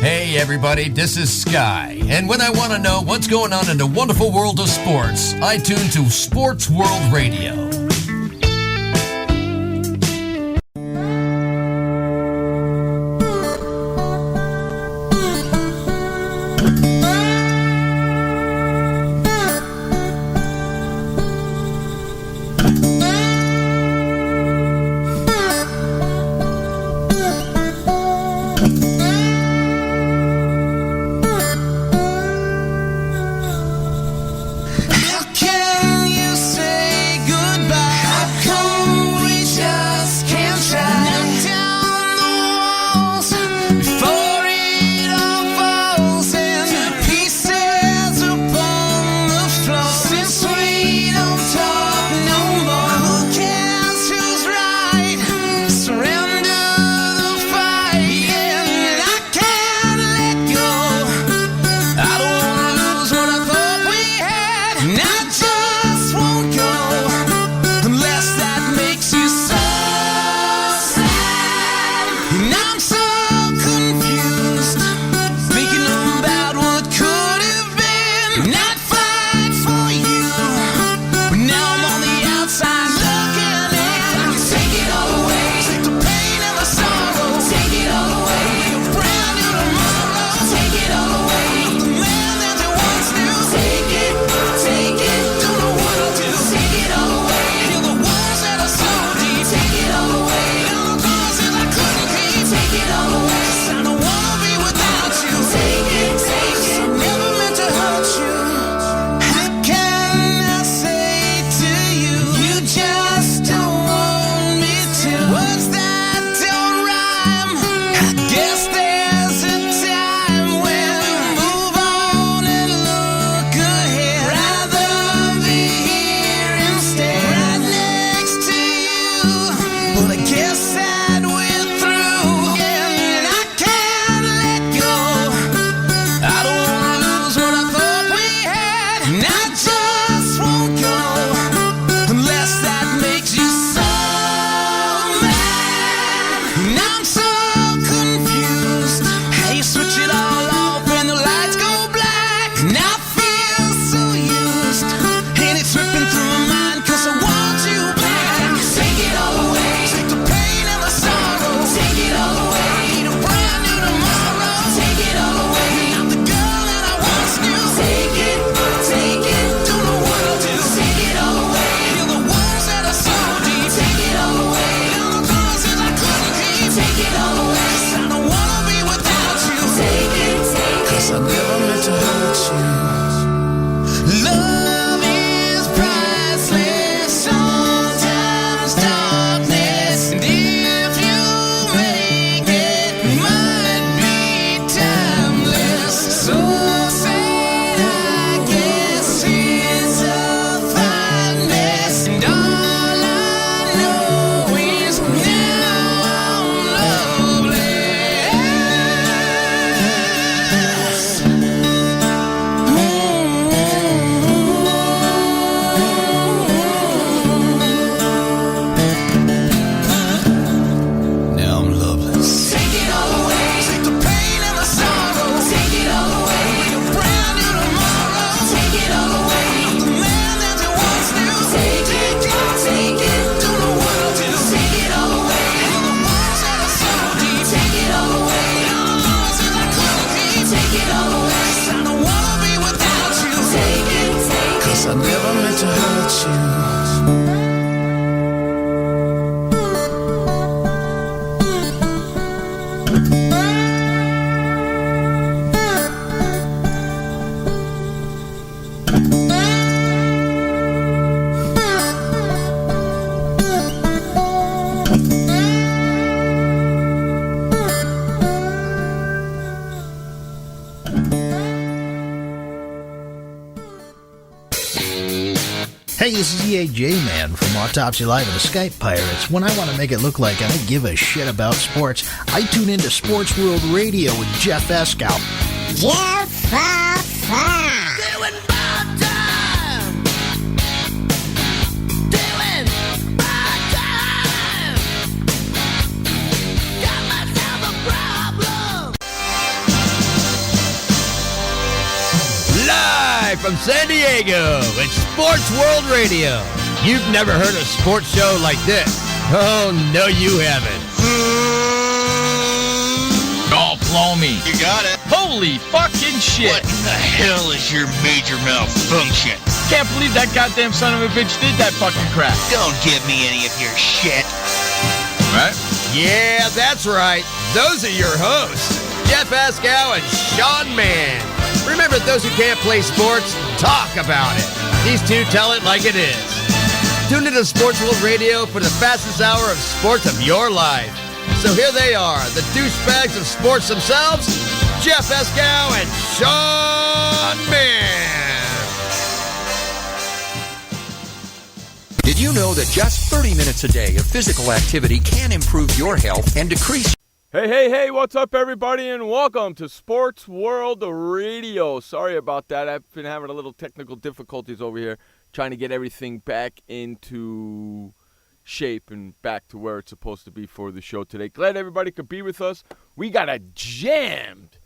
Hey everybody, this is Sky, and when I want to know what's going on in the wonderful world of sports, I tune to Sports World Radio. Hey, this is EAJ-Man from Autopsy Live and the Skype Pirates. When I want to make it look like I don't give a shit about sports, I tune into Sports World Radio with Jeff Escow. Jeff Doing bad time. Doing bad time. Got myself a problem. from San Diego. It's Sports World Radio. You've never heard a sports show like this. Oh, no, you haven't. Oh, blow me. You got it. Holy fucking shit. What in the hell is your major malfunction? Can't believe that goddamn son of a bitch did that fucking crap. Don't give me any of your shit. Right? Yeah, that's right. Those are your hosts, Jeff Askow and Sean Mann. Remember, those who can't play sports, talk about it. These two tell it like it is. Tune into Sports World Radio for the fastest hour of sports of your life. So here they are, the douchebags of sports themselves, Jeff Askow and Sean Mann. Did you know that just 30 minutes a day of physical activity can improve your health and decrease... Hey, what's up, everybody, and welcome to Sports World Radio. Sorry about that. I've been having a little technical difficulties over here, trying to get everything back into shape and back to where it's supposed to be for the show today. Glad everybody could be with us. We got a jammed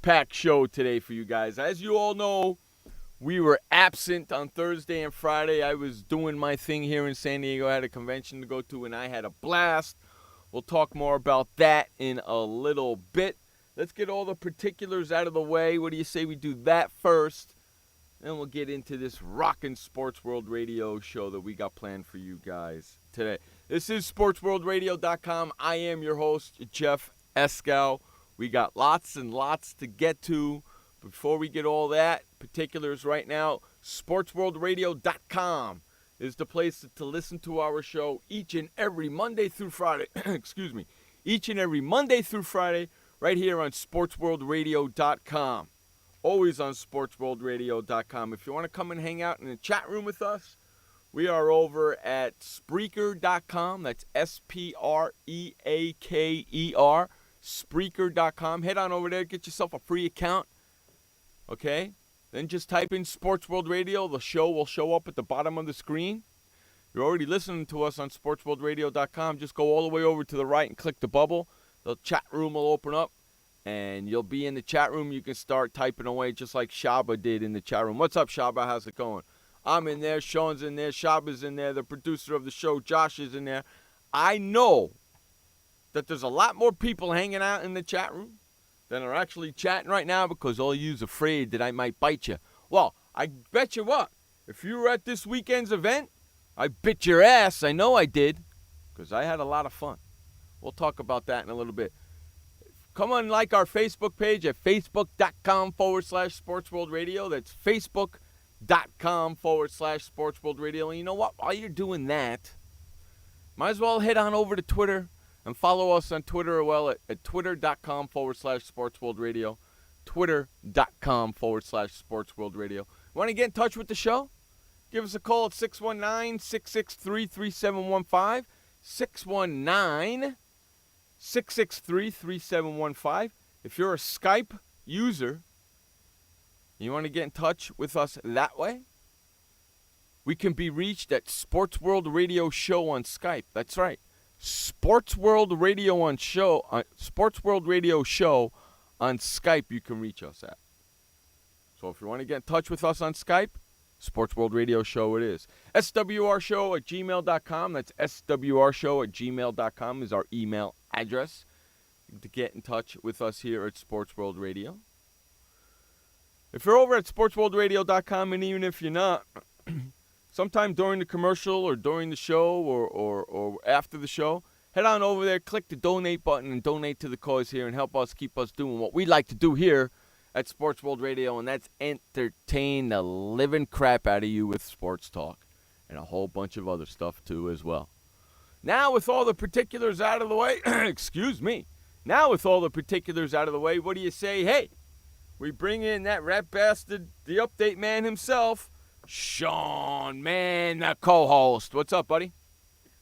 packed show today for you guys. As you all know, we were absent on Thursday and Friday. I was doing my thing here in San Diego. I had a convention to go to, and I had a blast. We'll talk more about that in a little bit. Let's get all the particulars out of the way. What do you say we do that first? Then we'll get into this rockin' Sports World Radio show that we got planned for you guys today. This is SportsWorldRadio.com. I am your host, Jeff Askow. We got lots and lots to get to. Before we get all that, particulars right now, SportsWorldRadio.com is the place to listen to our show each and every Monday through Friday. Excuse me. Each and every Monday through Friday right here on SportsWorldRadio.com. Always on SportsWorldRadio.com. If you want to come and hang out in the chat room with us, we are over at Spreaker.com. That's Spreaker. Spreaker.com. Head on over there. Get yourself a free account. Okay? Then just type in Sports World Radio. The show will show up at the bottom of the screen. You're already listening to us on SportsWorldRadio.com. Just go all the way over to the right and click the bubble. The chat room will open up, and you'll be in the chat room. You can start typing away just like Shaba did in the chat room. What's up, Shaba? How's it going? I'm in there. Sean's in there. Shaba's in there. The producer of the show, Josh, is in there. I know that there's a lot more people hanging out in the chat room than are actually chatting right now because all you's afraid that I might bite you. Well, I bet you what, if you were at this weekend's event, I bit your ass. I know I did because I had a lot of fun. We'll talk about that in a little bit. Come on, like our Facebook page at facebook.com/SportsWorldRadio. That's facebook.com/SportsWorldRadio. And you know what? While you're doing that, might as well head on over to Twitter and follow us on Twitter as well at twitter.com/SportsWorldRadio. Twitter.com/SportsWorldRadio. Want to get in touch with the show? Give us a call at 619-663-3715. 619-663-3715. If you're a Skype user, you want to get in touch with us that way? We can be reached at Sports World Radio Show on Skype. That's right. Sports World Radio Show on Skype, you can reach us at. So if you want to get in touch with us on Skype, Sports World Radio Show it is. SWRshow@gmail.com. That's SWRshow@gmail.com is our email address to get in touch with us here at Sports World Radio. If you're over at SportsWorldRadio.com, and even if you're not, sometime during the commercial or during the show or after the show, head on over there, click the donate button, and donate to the cause here and help us keep us doing what we like to do here at Sports World Radio, and that's entertain the living crap out of you with sports talk and a whole bunch of other stuff too as well. Now with all the particulars out of the way, excuse me. Now with all the particulars out of the way, what do you say? Hey, we bring in that rat bastard, the update man himself, Sean Mann, the co-host. What's up, buddy?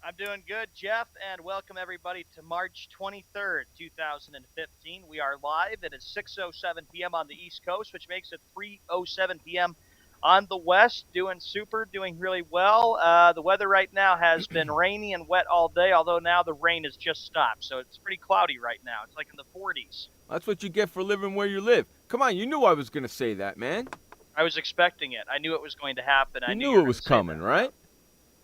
I'm doing good, Jeff, and welcome everybody to March 23rd, 2015. We are live. It is 6:07 p.m. on the East Coast, which makes it 3:07 p.m. on the West. Doing super, doing really well. The weather right now has been rainy and wet all day, although now the rain has just stopped, so it's pretty cloudy right now. It's like in the 40s. That's what you get for living where you live. Come on, you knew I was going to say that, man. I was expecting it. I knew it was going to happen. I You knew knew it was coming, right?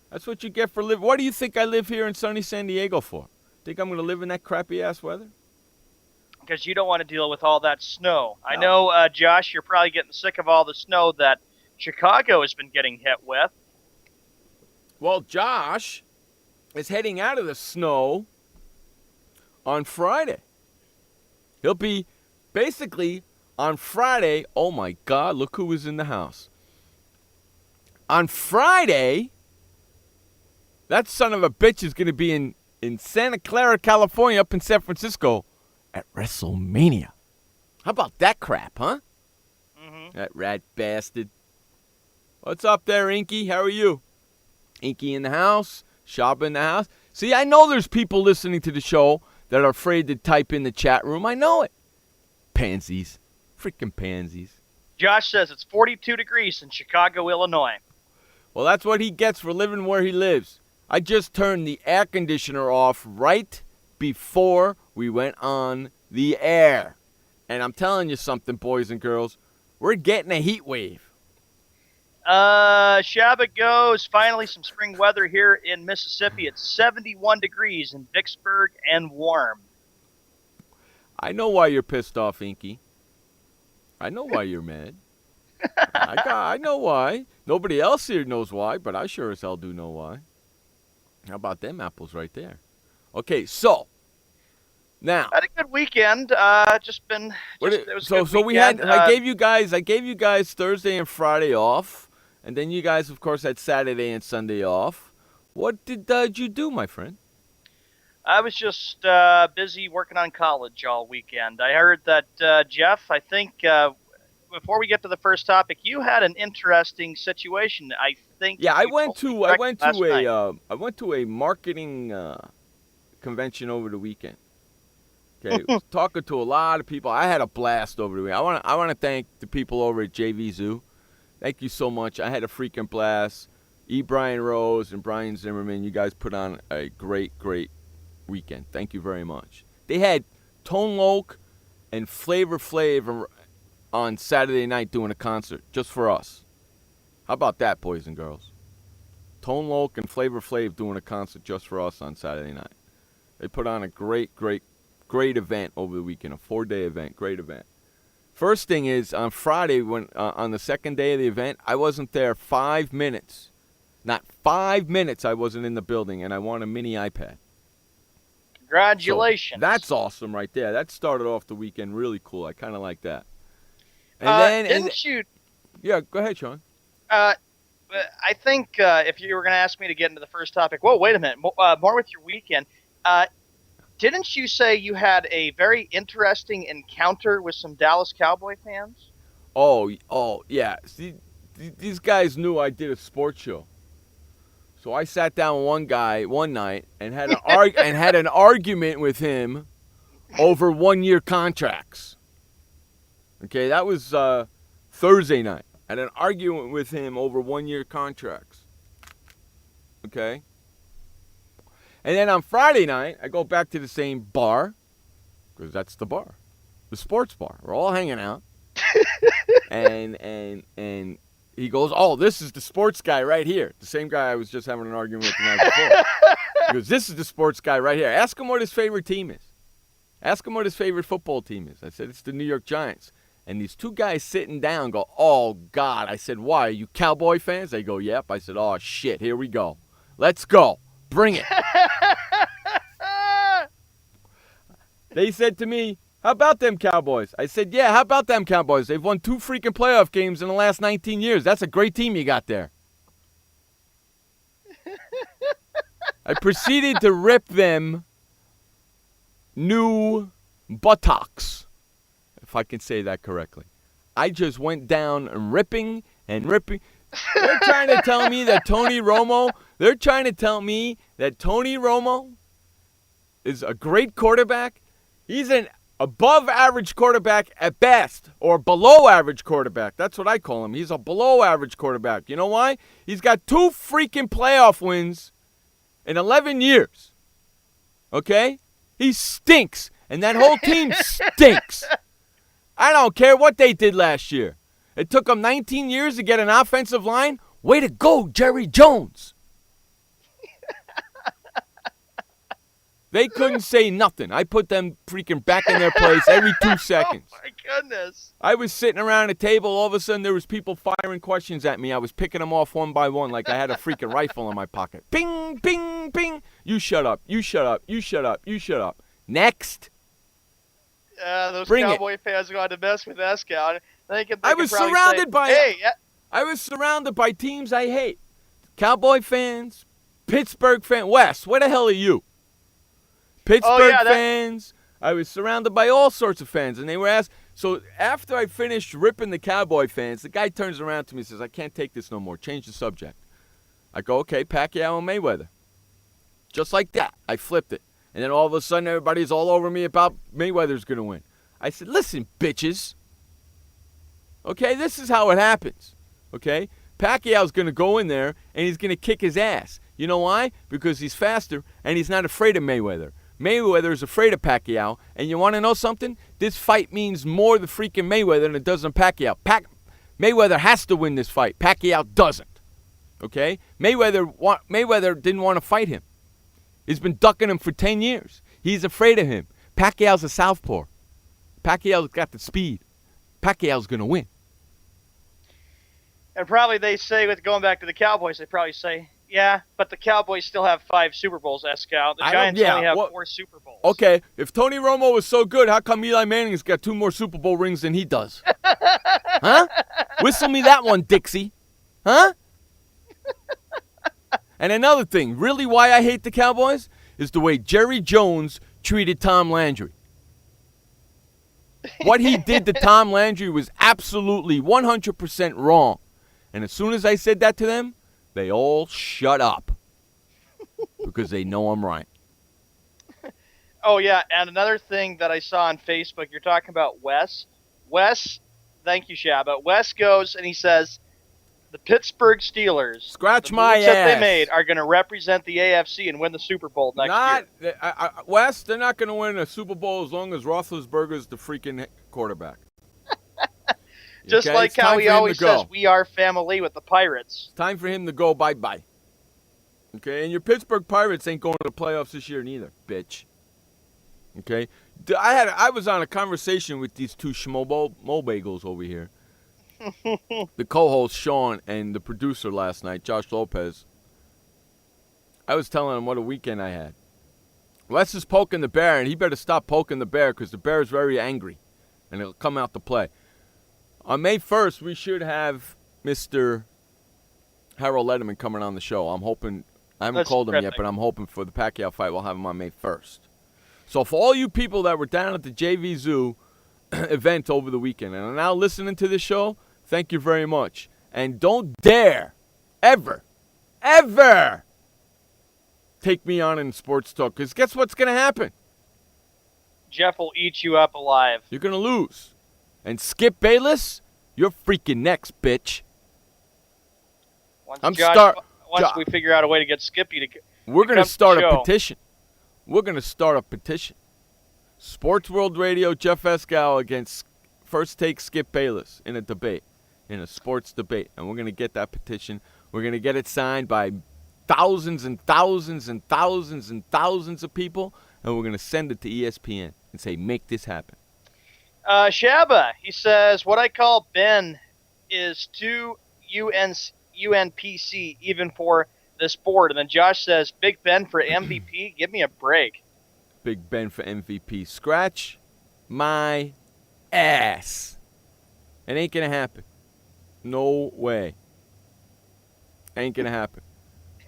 That's what you get for living. What do you think I live here in sunny San Diego for? Think I'm going to live in that crappy-ass weather? Because you don't want to deal with all that snow. I know, Josh, you're probably getting sick of all the snow that Chicago has been getting hit with. Well, Josh is heading out of the snow on Friday. He'll be basically on Friday. Oh, my God, look who was in the house. On Friday, that son of a bitch is going to be in Santa Clara, California, up in San Francisco at WrestleMania. How about that crap, huh? Mm-hmm. That rat bastard. What's up there, Inky? How are you? Inky in the house, Shaba in the house. See, I know there's people listening to the show that are afraid to type in the chat room. I know it. Pansies. Freaking pansies. Josh says it's 42 degrees in Chicago, Illinois. Well, that's what he gets for living where he lives. I just turned the air conditioner off right before we went on the air. And I'm telling you something, boys and girls. We're getting a heat wave. Shaba goes, finally some spring weather here in Mississippi. It's 71 degrees in Vicksburg and warm. I know why you're pissed off, Inky. I know why you're mad. I know why. Nobody else here knows why, but I sure as hell do know why. How about them apples right there? Okay, so now Had a good weekend. It was a good weekend. I gave you guys Thursday and Friday off, and then you guys, of course, had Saturday and Sunday off. What did you do, my friend? I was just busy working on college all weekend. I heard that, Jeff, I think before we get to the first topic, you had an interesting situation. I think. Yeah, I went to a marketing convention over the weekend. Okay, was talking to a lot of people. I had a blast over the weekend. I want to thank the people over at JV Zoo. Thank you so much. I had a freaking blast. Brian Rose and Brian Zimmerman, you guys put on a great weekend. Thank you very much. They had Tone Loc and Flavor Flav on Saturday night doing a concert just for us. How about that, boys and girls? Tone Loc and Flavor Flav doing a concert just for us on Saturday night. They put on a great event over the weekend, a 4-day event, great event. First thing is, on Friday, when on the second day of the event, I wasn't there 5 minutes. Not 5 minutes I wasn't in the building, and I won a mini iPad. Congratulations. So that's awesome right there. That started off the weekend really cool. I kind of like that. And didn't you? Yeah, go ahead, Sean. I think if you were going to ask me to get into the first topic, whoa, wait a minute. More with your weekend. Didn't you say you had a very interesting encounter with some Dallas Cowboy fans? Oh, yeah. See, these guys knew I did a sports show. So I sat down with one guy one night and had an argument with him over 1-year contracts. Okay, that was Thursday night. I had an argument with him over 1-year contracts. Okay? And then on Friday night, I go back to the same bar, because that's the bar, the sports bar. We're all hanging out. and he goes, oh, this is the sports guy right here. The same guy I was just having an argument with the night before. He goes, this is the sports guy right here. Ask him what his favorite team is. Ask him what his favorite football team is. I said, it's the New York Giants. And these two guys sitting down go, oh, God. I said, why? Are you Cowboy fans? They go, yep. I said, oh, shit, here we go. Let's go. Bring it. They said to me, how about them Cowboys? I said, yeah, how about them Cowboys? They've won 2 freaking playoff games in the last 19 years. That's a great team you got there. I proceeded to rip them new buttocks, if I can say that correctly. I just went down and ripping and ripping. They're trying to tell me that Tony Romo is a great quarterback. He's an above-average quarterback at best, or below-average quarterback. That's what I call him. He's a below-average quarterback. You know why? He's got 2 freaking playoff wins in 11 years. Okay? He stinks. And that whole team stinks. I don't care what they did last year. It took them 19 years to get an offensive line. Way to go, Jerry Jones. They couldn't say nothing. I put them freaking back in their place every 2 seconds. Oh, my goodness. I was sitting around a table. All of a sudden, there was people firing questions at me. I was picking them off one by one like I had a freaking rifle in my pocket. Ping, ping, ping. You shut up. You shut up. You shut up. You shut up. Next. Those Bring Cowboy fans are going to mess with Escal. I was surrounded by teams I hate. Cowboy fans, Pittsburgh fans. Wes, where the hell are you? Pittsburgh fans. I was surrounded by all sorts of fans, and they were asked. So after I finished ripping the Cowboy fans, the guy turns around to me and says, I can't take this no more. Change the subject. I go, okay, Pacquiao and Mayweather. Just like that. I flipped it. And then all of a sudden, everybody's all over me about Mayweather's going to win. I said, listen, bitches. Okay, this is how it happens. Okay? Pacquiao's going to go in there, and he's going to kick his ass. You know why? Because he's faster, and he's not afraid of Mayweather. Mayweather is afraid of Pacquiao, and you want to know something? This fight means more to freaking Mayweather than it does on Pacquiao. Mayweather has to win this fight. Pacquiao doesn't. Okay? Mayweather didn't want to fight him. He's been ducking him for 10 years. He's afraid of him. Pacquiao's a southpaw. Pacquiao's got the speed. Pacquiao's going to win. And probably they say, with going back to the Cowboys, they probably say, yeah, but the Cowboys still have 5 Super Bowls, Escal. The Giants only have 4 Super Bowls. Okay, if Tony Romo was so good, how come Eli Manning's got 2 more Super Bowl rings than he does? Huh? Whistle me that one, Dixie. Huh? And another thing, really why I hate the Cowboys is the way Jerry Jones treated Tom Landry. What he did to Tom Landry was absolutely 100% wrong. And as soon as I said that to them, they all shut up because they know I'm right. Oh, yeah, and another thing that I saw on Facebook, you're talking about Wes. Wes, thank you, Shabba. Wes goes and he says, the Pittsburgh Steelers, scratch the my moves ass, that they made are going to represent the AFC and win the Super Bowl next year. Wes, they're not going to win a Super Bowl as long as Roethlisberger's the freaking quarterback. Just okay? like how he always says, we are family with the Pirates. It's time for him to go bye-bye. Okay, and your Pittsburgh Pirates ain't going to the playoffs this year neither, bitch. Okay, I was on a conversation with these 2 schmo-bagels over here. The co-host, Sean, and the producer last night, Josh Lopez. I was telling him what a weekend I had. Wes is poking the bear, and he better stop poking the bear because the bear is very angry, and it'll come out to play. On May 1st, we should have Mr. Harold Letterman coming on the show. I'm hoping, I haven't called him yet, but I'm hoping for the Pacquiao fight, we'll have him on May 1st. So for all you people that were down at the JV Zoo event over the weekend and are now listening to this show, thank you very much. And don't dare, ever take me on in sports talk, because guess what's going to happen? Jeff will eat you up alive. You're going to lose. And Skip Bayless, you're freaking next, bitch. Once we figure out a way to get Skippy to we're going to start a petition. We're going to start a petition. Sports World Radio, Jeff Escal against First Take Skip Bayless in a debate, in a sports debate. And we're going to get that petition. We're going to get it signed by thousands and thousands and thousands and thousands of people. And we're going to send it to ESPN and say, make this happen. Shabba, he says, what I call Ben is too UNPC even for this board. And then Josh says, Big Ben for MVP? Give me a break. Big Ben for MVP. Scratch my ass. It ain't going to happen. No way. Ain't going to happen.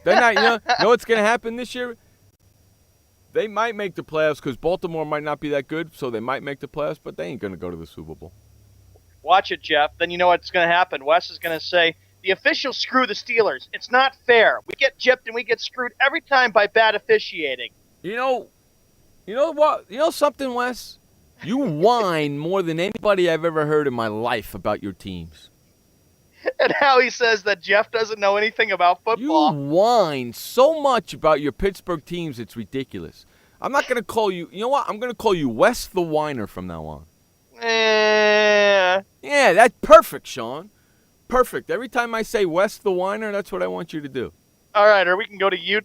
They're not, know what's going to happen this year? They might make the playoffs because Baltimore might not be that good, so they might make the playoffs, but they ain't going to go to the Super Bowl. Watch it, Jeff. Then you know what's going to happen. Wes is going to say, the officials screw the Steelers. It's not fair. We get gypped and we get screwed every time by bad officiating. You know what? You know something, Wes? You whine more than anybody I've ever heard in my life about your teams. And how he says that Jeff doesn't know anything about football. You whine so much about your Pittsburgh teams, it's ridiculous. I'm not going to call you. You know what? I'm going to call you Wes the Whiner from now on. Yeah, that's perfect, Sean. Perfect. Every time I say Wes the Whiner, that's what I want you to do. All right, or we can go to you.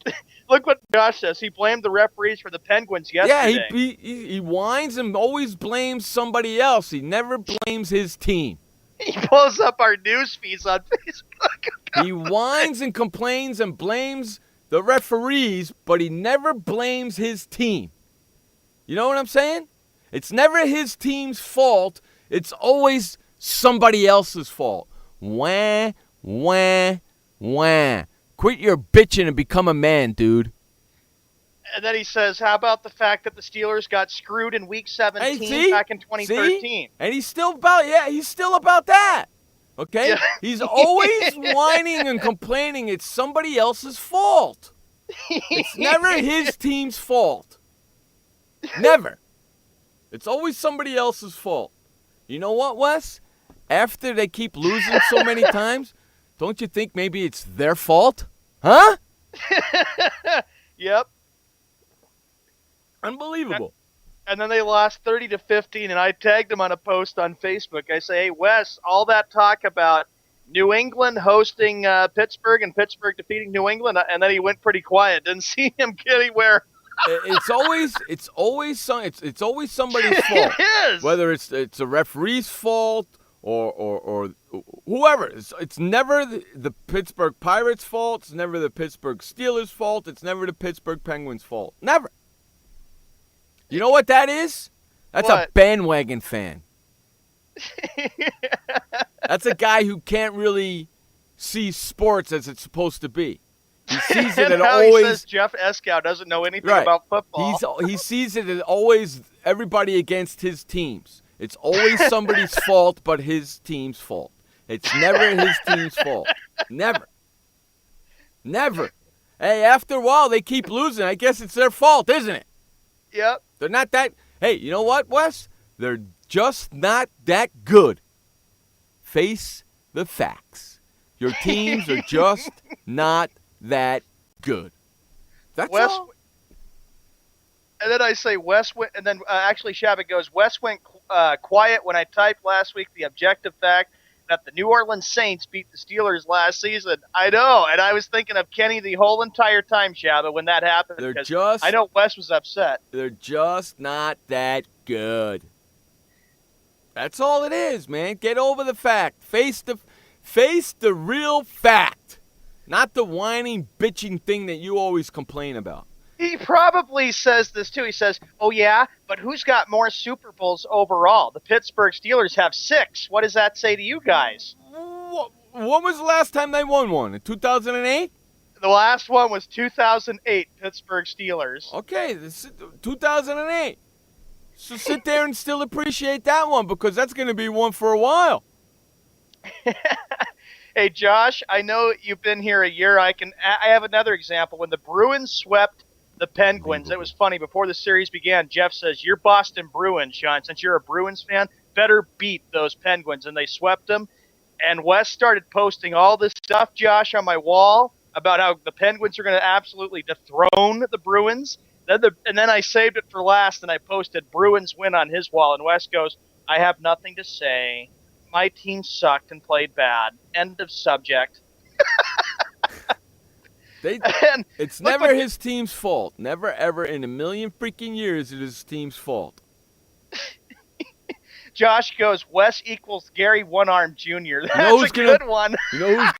Look what Josh says. He blamed the referees for the Penguins yesterday. Yeah, he whines and always blames somebody else. He never blames his team. He pulls up our news feeds on Facebook. He whines and complains and blames the referees, but he never blames his team. You know what I'm saying? It's never his team's fault. It's always somebody else's fault. Wah, wah, wah. Quit your bitching and become a man, dude. And then he says, how about the fact that the Steelers got screwed in Week 17 back in 2013? See? And he's still about that. Okay? Yeah. He's always whining and complaining. It's somebody else's fault. It's never his team's fault. Never. It's always somebody else's fault. You know what, Wes? After they keep losing so many times, don't you think maybe it's their fault? Huh? Yep. Unbelievable. And then they lost 30-15, and I tagged him on a post on Facebook. I say, hey, Wes, all that talk about New England hosting Pittsburgh and Pittsburgh defeating New England, and then he went pretty quiet. Didn't see him get anywhere. It's always somebody's fault. It is. Whether it's a referee's fault or whoever. It's never the Pittsburgh Pirates' fault. It's never the Pittsburgh Steelers' fault. It's never the Pittsburgh Penguins' fault. Never. You know what that is? That's what? A bandwagon fan. That's a guy who can't really see sports as it's supposed to be. He sees it at always. He says Jeff Eskow doesn't know anything about football. He sees it as always everybody against his teams. It's always somebody's fault but his team's fault. It's never his team's fault. Never. Never. Hey, after a while they keep losing. I guess it's their fault, isn't it? Yep. They're not that. Hey, you know what, Wes? They're just not that good. Face the facts. Your teams are just not that good. That's all. And then I say Wes went, and then actually Shabbat goes, Wes went quiet when I typed last week the objective fact that the New Orleans Saints beat the Steelers last season. I know, and I was thinking of Kenny the whole entire time, Shabbat, when that happened. I know Wes was upset. They're just not that good. That's all it is, man. Get over the fact. Face the real fact. Not the whining, bitching thing that you always complain about. He probably says this, too. He says, oh, yeah, but who's got more Super Bowls overall? The Pittsburgh Steelers have 6. What does that say to you guys? When was the last time they won one? In 2008? The last one was 2008, Pittsburgh Steelers. Okay, this is 2008. So sit there and still appreciate that one because that's going to be one for a while. Hey, Josh, I know you've been here a year. I have another example. When the Bruins swept the Penguins, it was funny. Before the series began, Jeff says, you're Boston Bruins, Sean. Since you're a Bruins fan, better beat those Penguins. And they swept them. And Wes started posting all this stuff, Josh, on my wall about how the Penguins are going to absolutely dethrone the Bruins. And then I saved it for last, and I posted Bruins win on his wall. And Wes goes, I have nothing to say. My team sucked and played bad. End of subject. It's never his team's fault. Never, ever in a million freaking years it is his team's fault. Josh goes, Wes equals Gary One-Arm Jr. That's a good one. You know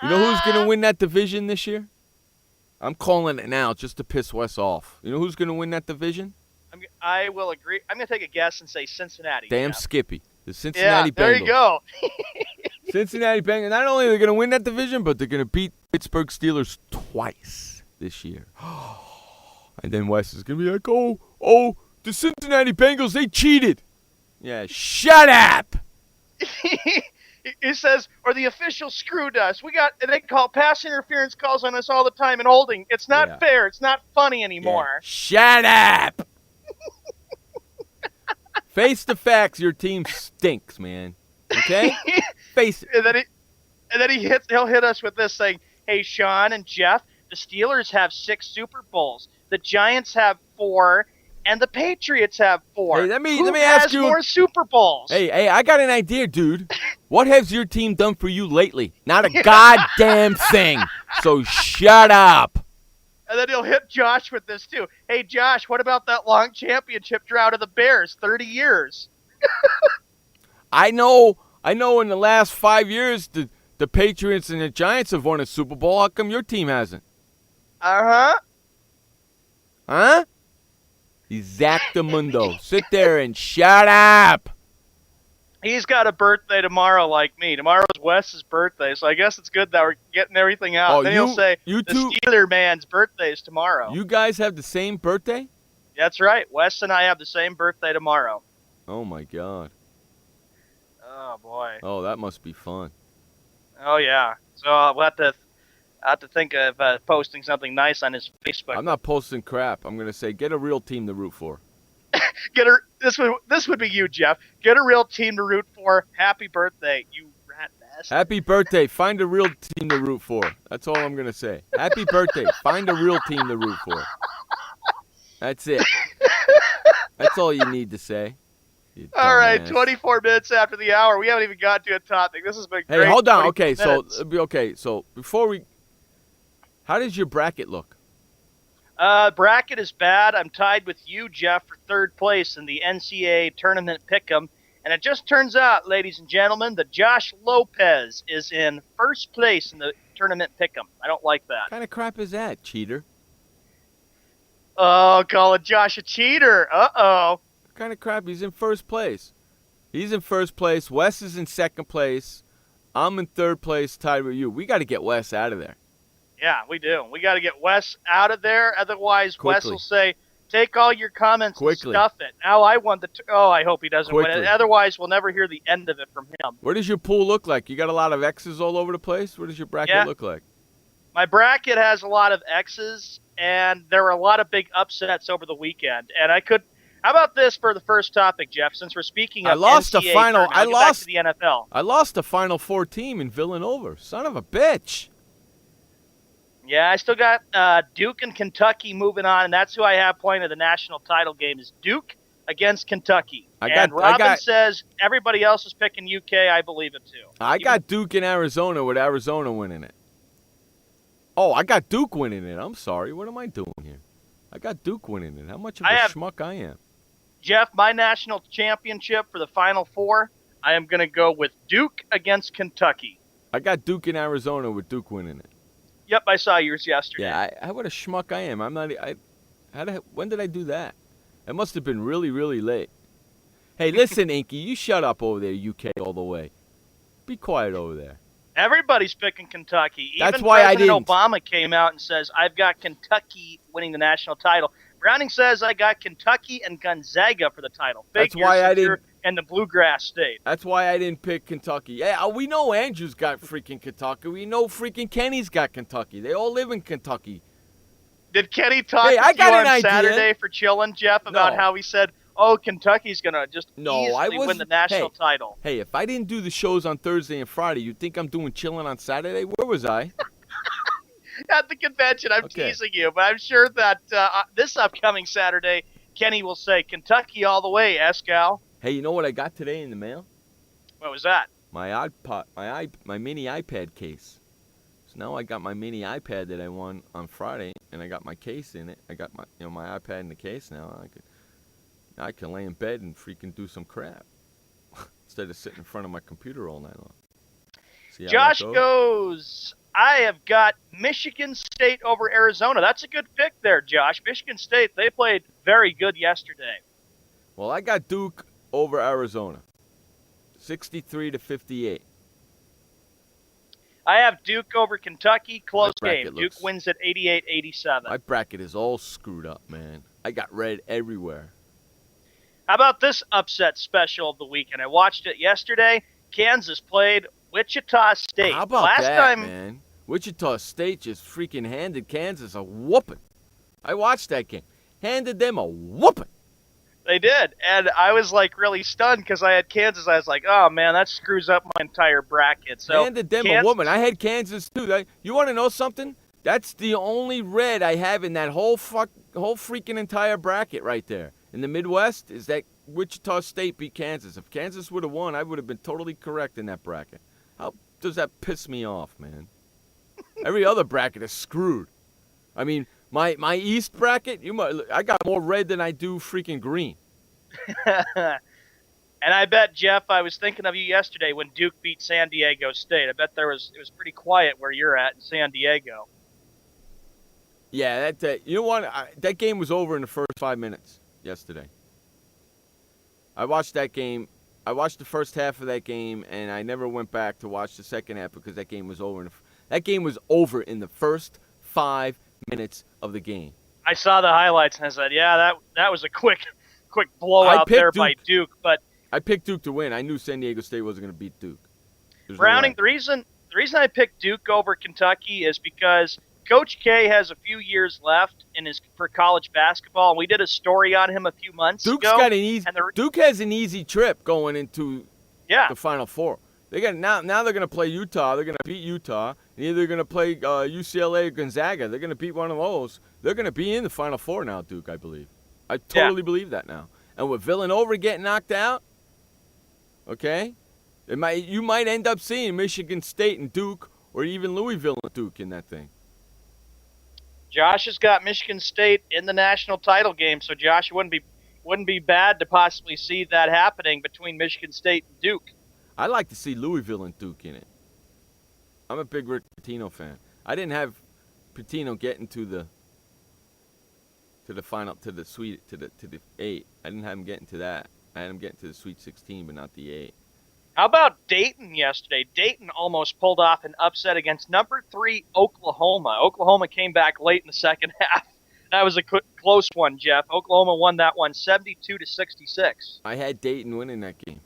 who's gonna win that division this year? I'm calling it now just to piss Wes off. You know who's going to win that division? I will agree. I'm going to take a guess and say Cincinnati. Damn Skippy. The Cincinnati Bengals. There you go. Cincinnati Bengals. Not only are they going to win that division, but they're going to beat Pittsburgh Steelers twice this year. And then Wes is going to be like, oh, the Cincinnati Bengals, they cheated. Yeah, shut up. He says, or the officials screwed us. They call pass interference calls on us all the time in holding. It's not fair. It's not funny anymore. Yeah. Shut up. Face the facts. Your team stinks, man. Okay? Face it. And then he'll hit us with this saying, hey, Sean and Jeff, the Steelers have 6 Super Bowls. The Giants have 4, and the Patriots have 4. Hey, let me Who ask has you. more Super Bowls? Hey, I got an idea, dude. What has your team done for you lately? Not a goddamn thing. So shut up. And then he'll hit Josh with this, too. Hey, Josh, what about that long championship drought of the Bears? 30 years. I know in the last 5 years the Patriots and the Giants have won a Super Bowl. How come your team hasn't? Uh-huh. Huh? Exactamundo. Sit there and shut up. He's got a birthday tomorrow like me. Tomorrow's Wes's birthday, so I guess it's good that we're getting everything out. Oh, then he'll say, you the two, Steeler man's birthday is tomorrow. you guys have the same birthday? That's right. Wes and I have the same birthday tomorrow. Oh, my God. Oh, boy. Oh, that must be fun. Oh, yeah. So we'll have to think of posting something nice on his Facebook. I'm not posting crap. I'm going to say, get a real team to root for. This would be you, Jeff. Get a real team to root for. Happy birthday, you rat bastard. Happy birthday. Find a real team to root for. That's all I'm going to say. Happy birthday. Find a real team to root for. That's it. That's all you need to say. All right, dumbass. 24 minutes after the hour. We haven't even got to a topic. This has been great. Hey, hold on. 20 minutes. So before we, how does your bracket look? Bracket is bad. I'm tied with you, Jeff, for third place in the NCAA tournament pick'em. And it just turns out, ladies and gentlemen, that Josh Lopez is in first place in the tournament pick'em. I don't like that. What kind of crap is that, cheater? Oh, calling Josh a cheater. Uh-oh. What kind of crap? He's in first place. He's in first place. Wes is in second place. I'm in third place, tied with you. We got to get Wes out of there. Yeah, we do. We got to get Wes out of there. Otherwise, Wes Quickly. will say, take all your comments Quickly. and stuff it. Now I won the oh, I hope he doesn't win Quickly. it. Otherwise, we'll never hear the end of it from him. What does your pool look like? You got a lot of X's all over the place? What does your bracket look like? My bracket has a lot of X's, and there were a lot of big upsets over the weekend. And I could. How about this for the first topic, Jeff? Since we're speaking of I lost the NCAA final. tournament, I'll get back to the NFL. I lost the Final Four team in Villanova. Son of a bitch. Yeah, I still got Duke and Kentucky moving on, and that's who I have playing in the national title game is Duke against Kentucky. Robin says everybody else is picking UK. I believe it too. I got Duke in Arizona with Arizona winning it. Oh, I got Duke winning it. I'm sorry. What am I doing here? I got Duke winning it. How much of a schmuck I am. Jeff, my national championship for the Final Four, I am going to go with Duke against Kentucky. I got Duke in Arizona with Duke winning it. Yep, I saw yours yesterday. Yeah, what a schmuck I am. I'm not. When did I do that? It must have been really, really late. Hey, listen, Inky, you shut up over there, UK all the way. Be quiet over there. Everybody's picking Kentucky. That's Even why President I didn't. Obama came out and says, I've got Kentucky winning the national title. Browning says, I got Kentucky and Gonzaga for the title. That's why I didn't. And the Bluegrass State. That's why I didn't pick Kentucky. Yeah, we know Andrew's got freaking Kentucky. We know freaking Kenny's got Kentucky. They all live in Kentucky. Did Kenny talk to you on Saturday for chilling, Jeff, about how he said, oh, Kentucky's going to just easily win the national title? Hey, if I didn't do the shows on Thursday and Friday, you'd think I'm doing chilling on Saturday? Where was I? At the convention. I'm teasing you, but I'm sure that this upcoming Saturday, Kenny will say, Kentucky all the way, Escal. Hey, you know what I got today in the mail? What was that? My mini iPad case. So now I got my mini iPad that I won on Friday, and I got my case in it. I got my iPad in the case now. I can lay in bed and freaking do some crap instead of sitting in front of my computer all night long. Josh goes, I have got Michigan State over Arizona. That's a good pick there, Josh. Michigan State, they played very good yesterday. Well, I got Duke over Arizona, 63-58. I have Duke over Kentucky, close game. Duke wins at 88-87. My bracket is all screwed up, man. I got red everywhere. How about this upset special of the weekend? I watched it yesterday. Kansas played Wichita State. How about man? Wichita State just freaking handed Kansas a whooping. I watched that game. Handed them a whooping. They did, and I was like really stunned because I had Kansas. I was like, "Oh man, that screws up my entire bracket." So handed them a woman. I had Kansas too. You want to know something? That's the only red I have in that whole whole freaking entire bracket right there. In the Midwest is that Wichita State beat Kansas. If Kansas would have won, I would have been totally correct in that bracket. How does that piss me off, man? Every other bracket is screwed. I mean, my East bracket, I got more red than I do freaking green. And I bet, Jeff, I was thinking of you yesterday when Duke beat San Diego State. I bet it was pretty quiet where you're at in San Diego. Yeah, you know what? That game was over in the first 5 minutes yesterday. I watched that game. I watched the first half of that game, and I never went back to watch the second half because that game was over. That game was over in the first 5 minutes of the game. I saw the highlights, and I said, yeah, that was a quick blowout there by Duke. But I picked Duke to win. I knew San Diego State wasn't going to beat Duke. Browning, the reason I picked Duke over Kentucky is because Coach K has a few years left for college basketball. We did a story on him a few months ago. Duke has an easy trip going into the Final Four. Now they're going to play Utah. They're going to beat Utah. And either they're going to play UCLA or Gonzaga. They're going to beat one of those. They're going to be in the Final Four now, Duke, I believe. I totally believe that now. And with Villanova getting knocked out, okay, you might end up seeing Michigan State and Duke or even Louisville and Duke in that thing. Josh has got Michigan State in the national title game, so Josh, it wouldn't be bad to possibly see that happening between Michigan State and Duke. I'd like to see Louisville and Duke in it. I'm a big Rick Pitino fan. I didn't have Pitino getting to the final, to the 8. I didn't have him getting to that. I had him getting to the Sweet 16, but not the 8. How about Dayton yesterday? Dayton almost pulled off an upset against number 3 Oklahoma. Oklahoma came back late in the second half. That was a close one, Jeff. Oklahoma won that one 72-66. I had Dayton winning that game.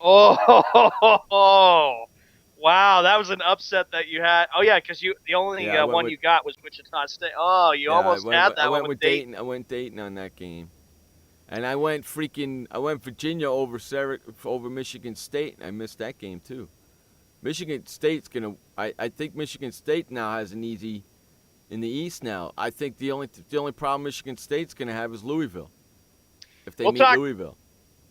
Oh, wow, that was an upset that you had. Oh, yeah, because the only one you got was Wichita State. Oh, you almost had that one with Dayton. I went Dayton on that game. And I went Virginia over Michigan State, and I missed that game too. Michigan State's I think Michigan State now has an easy in the East now. I think the only problem Michigan State's gonna have is Louisville. If they meet Louisville.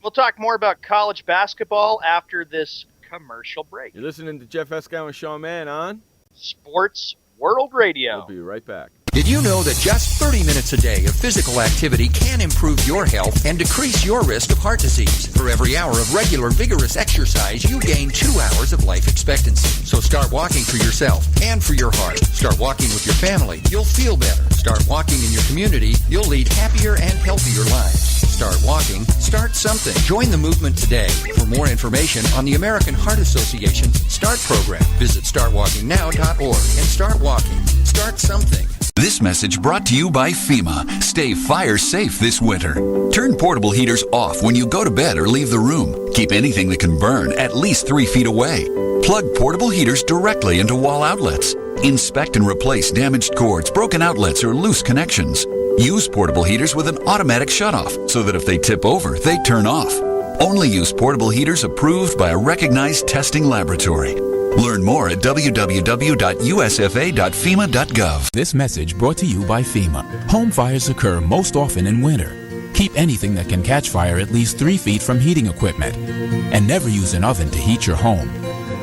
We'll talk more about college basketball after this commercial break. You're listening to Jeff Escow and Sean Mann on Sports World Radio. We'll be right back. Did you know that just 30 minutes a day of physical activity can improve your health and decrease your risk of heart disease? For every hour of regular, vigorous exercise, you gain 2 hours of life expectancy. So start walking for yourself and for your heart. Start walking with your family. You'll feel better. Start walking in your community. You'll lead happier and healthier lives. Start walking. Start something. Join the movement today. For more information on the American Heart Association's START program, visit startwalkingnow.org and start walking. Start something. This message brought to you by FEMA. Stay fire safe this winter. Turn portable heaters off when you go to bed or leave the room. Keep anything that can burn at least 3 feet away. Plug portable heaters directly into wall outlets. Inspect and replace damaged cords, broken outlets, or loose connections. Use portable heaters with an automatic shutoff so that if they tip over, they turn off. Only use portable heaters approved by a recognized testing laboratory. Learn more at www.usfa.fema.gov. This message brought to you by FEMA. Home fires occur most often in winter. Keep anything that can catch fire at least 3 feet from heating equipment. And never use an oven to heat your home.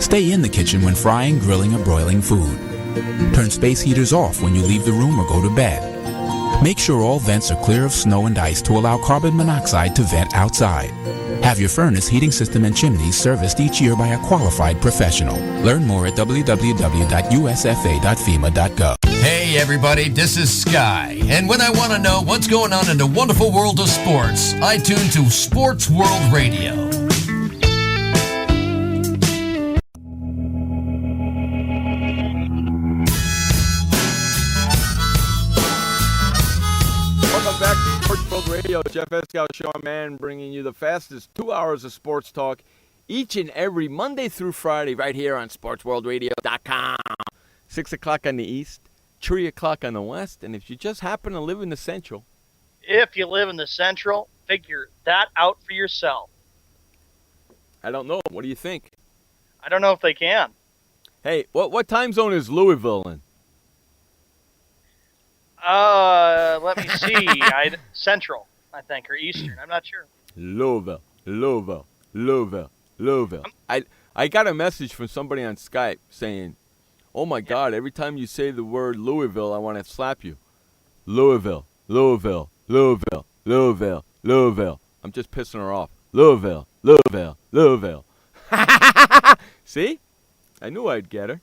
Stay in the kitchen when frying, grilling, or broiling food. Turn space heaters off when you leave the room or go to bed. Make sure all vents are clear of snow and ice to allow carbon monoxide to vent outside. Have your furnace, heating system, and chimneys serviced each year by a qualified professional. Learn more at www.usfa.fema.gov. Hey everybody, this is Sky. And when I want to know what's going on in the wonderful world of sports, I tune to Sports World Radio. Welcome back to Sports World Radio. Jeff Escow, Sean Mann, bringing you the fastest 2 hours of sports talk each and every Monday through Friday right here on SportsWorldRadio.com. 6 o'clock on the East, 3 o'clock on the West, and if you just happen to live in the Central. If you live in the Central, figure that out for yourself. I don't know. What do you think? I don't know if they can. Hey, what time zone is Louisville in? Let me see. Central, I think, or Eastern. I'm not sure. Louisville. I got a message from somebody on Skype saying, "Oh my God! Every time you say the word Louisville, I want to slap you." Louisville. I'm just pissing her off. Louisville. See? I knew I'd get her.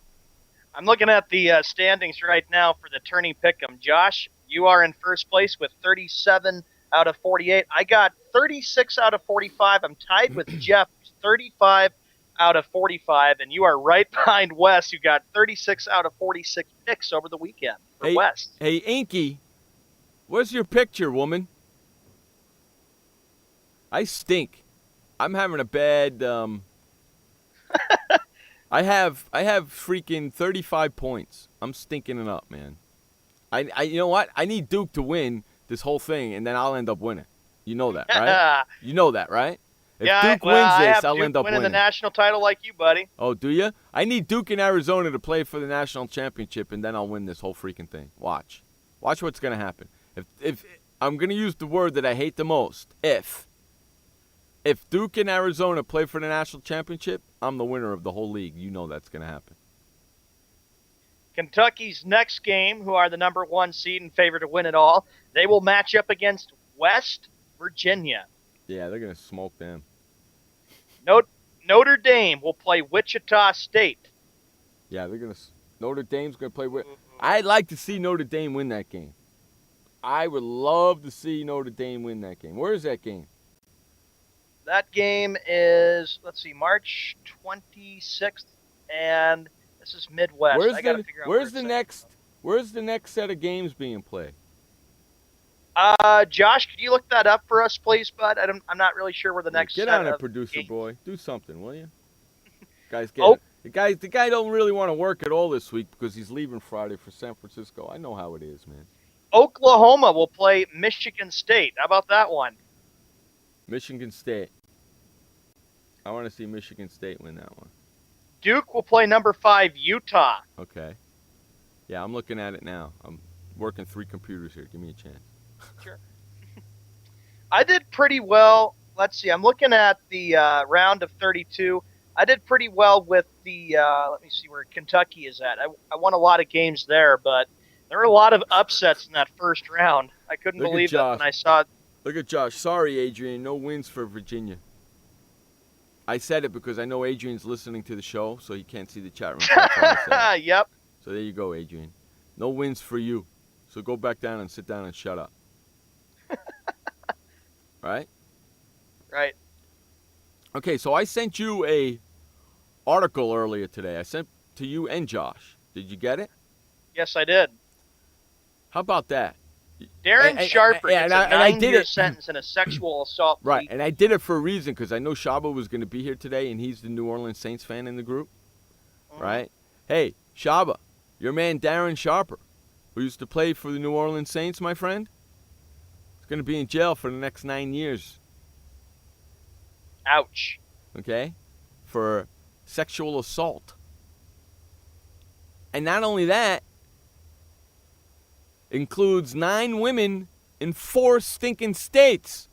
I'm looking at the standings right now for the Tourney Pick'em. Josh, you are in first place with 37 out of 48. I got 36 out of 45. I'm tied with Jeff, 35 out of 45, and you are right behind Wes, who got 36 out of 46 picks over the weekend for Wes. Hey, Inky, where's your picture, woman? I stink. I'm having a bad. I have freaking 35 points. I'm stinking it up, man. I you know what? I need Duke to win this whole thing, and then I'll end up winning. You know that, right? You know that, right? If Duke wins this, I'll end up winning the national title like you, buddy. Oh, do you? I need Duke in Arizona to play for the national championship, and then I'll win this whole freaking thing. Watch what's gonna happen. If I'm gonna use the word that I hate the most, if Duke and Arizona play for the national championship, I'm the winner of the whole league. You know that's gonna happen. Kentucky's next game, who are the number 1 seed and favored to win it all, they will match up against West Virginia. Yeah, they're going to smoke them. Notre Dame will play Wichita State. Yeah, Notre Dame's going to play I'd like to see Notre Dame win that game. I would love to see Notre Dame win that game. Where is that game? That game is, March 26th, and this is Midwest. Where's the next set of games being played? Josh, could you look that up for us, please, bud? I'm not really sure where the next. Get on it, producer boy. Do something, will you? Guys, the guy don't really want to work at all this week because he's leaving Friday for San Francisco. I know how it is, man. Oklahoma will play Michigan State. How about that one? Michigan State. I want to see Michigan State win that one. Duke will play number 5 Utah. Okay. Yeah, I'm looking at it now. I'm working 3 computers here. Give me a chance. Sure. I did pretty well. Let's see. I'm looking at the round of 32. I did pretty well with the, let me see where Kentucky is at. I won a lot of games there, but there were a lot of upsets in that first round. I couldn't believe it when I saw it. Look at Josh. Sorry, Adrian. No wins for Virginia. I said it because I know Adrian's listening to the show, so he can't see the chat room. Yep. So there you go, Adrian. No wins for you. So go back down and sit down and shut up. Right? Right. Okay, so I sent you a article earlier today. I sent to you and Josh. Did you get it? Yes, I did. How about that? Darren Sharper gets a 9-year sentence in a sexual assault plea. Right, and I did it for a reason because I know Shaba was going to be here today, and he's the New Orleans Saints fan in the group. Right? Hey, Shaba, your man Darren Sharper, who used to play for the New Orleans Saints, my friend, is going to be in jail for the next 9 years. Ouch. Okay? For sexual assault. And not only that, includes 9 women in 4 stinking states.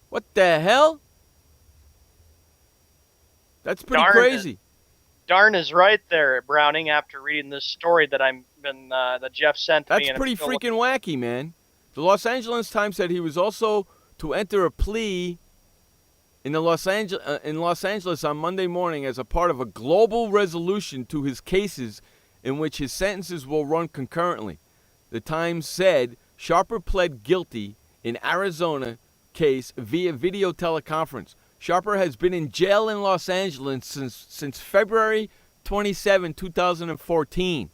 What the hell? That's pretty crazy. Darn is right there, Browning, after reading this story that Jeff sent me. That's pretty freaking wacky, man. The Los Angeles Times said he was also to enter a plea in Los Angeles on Monday morning as a part of a global resolution to his cases in which his sentences will run concurrently. The Times said Sharper pled guilty in Arizona case via video teleconference. Sharper has been in jail in Los Angeles since February 27, 2014.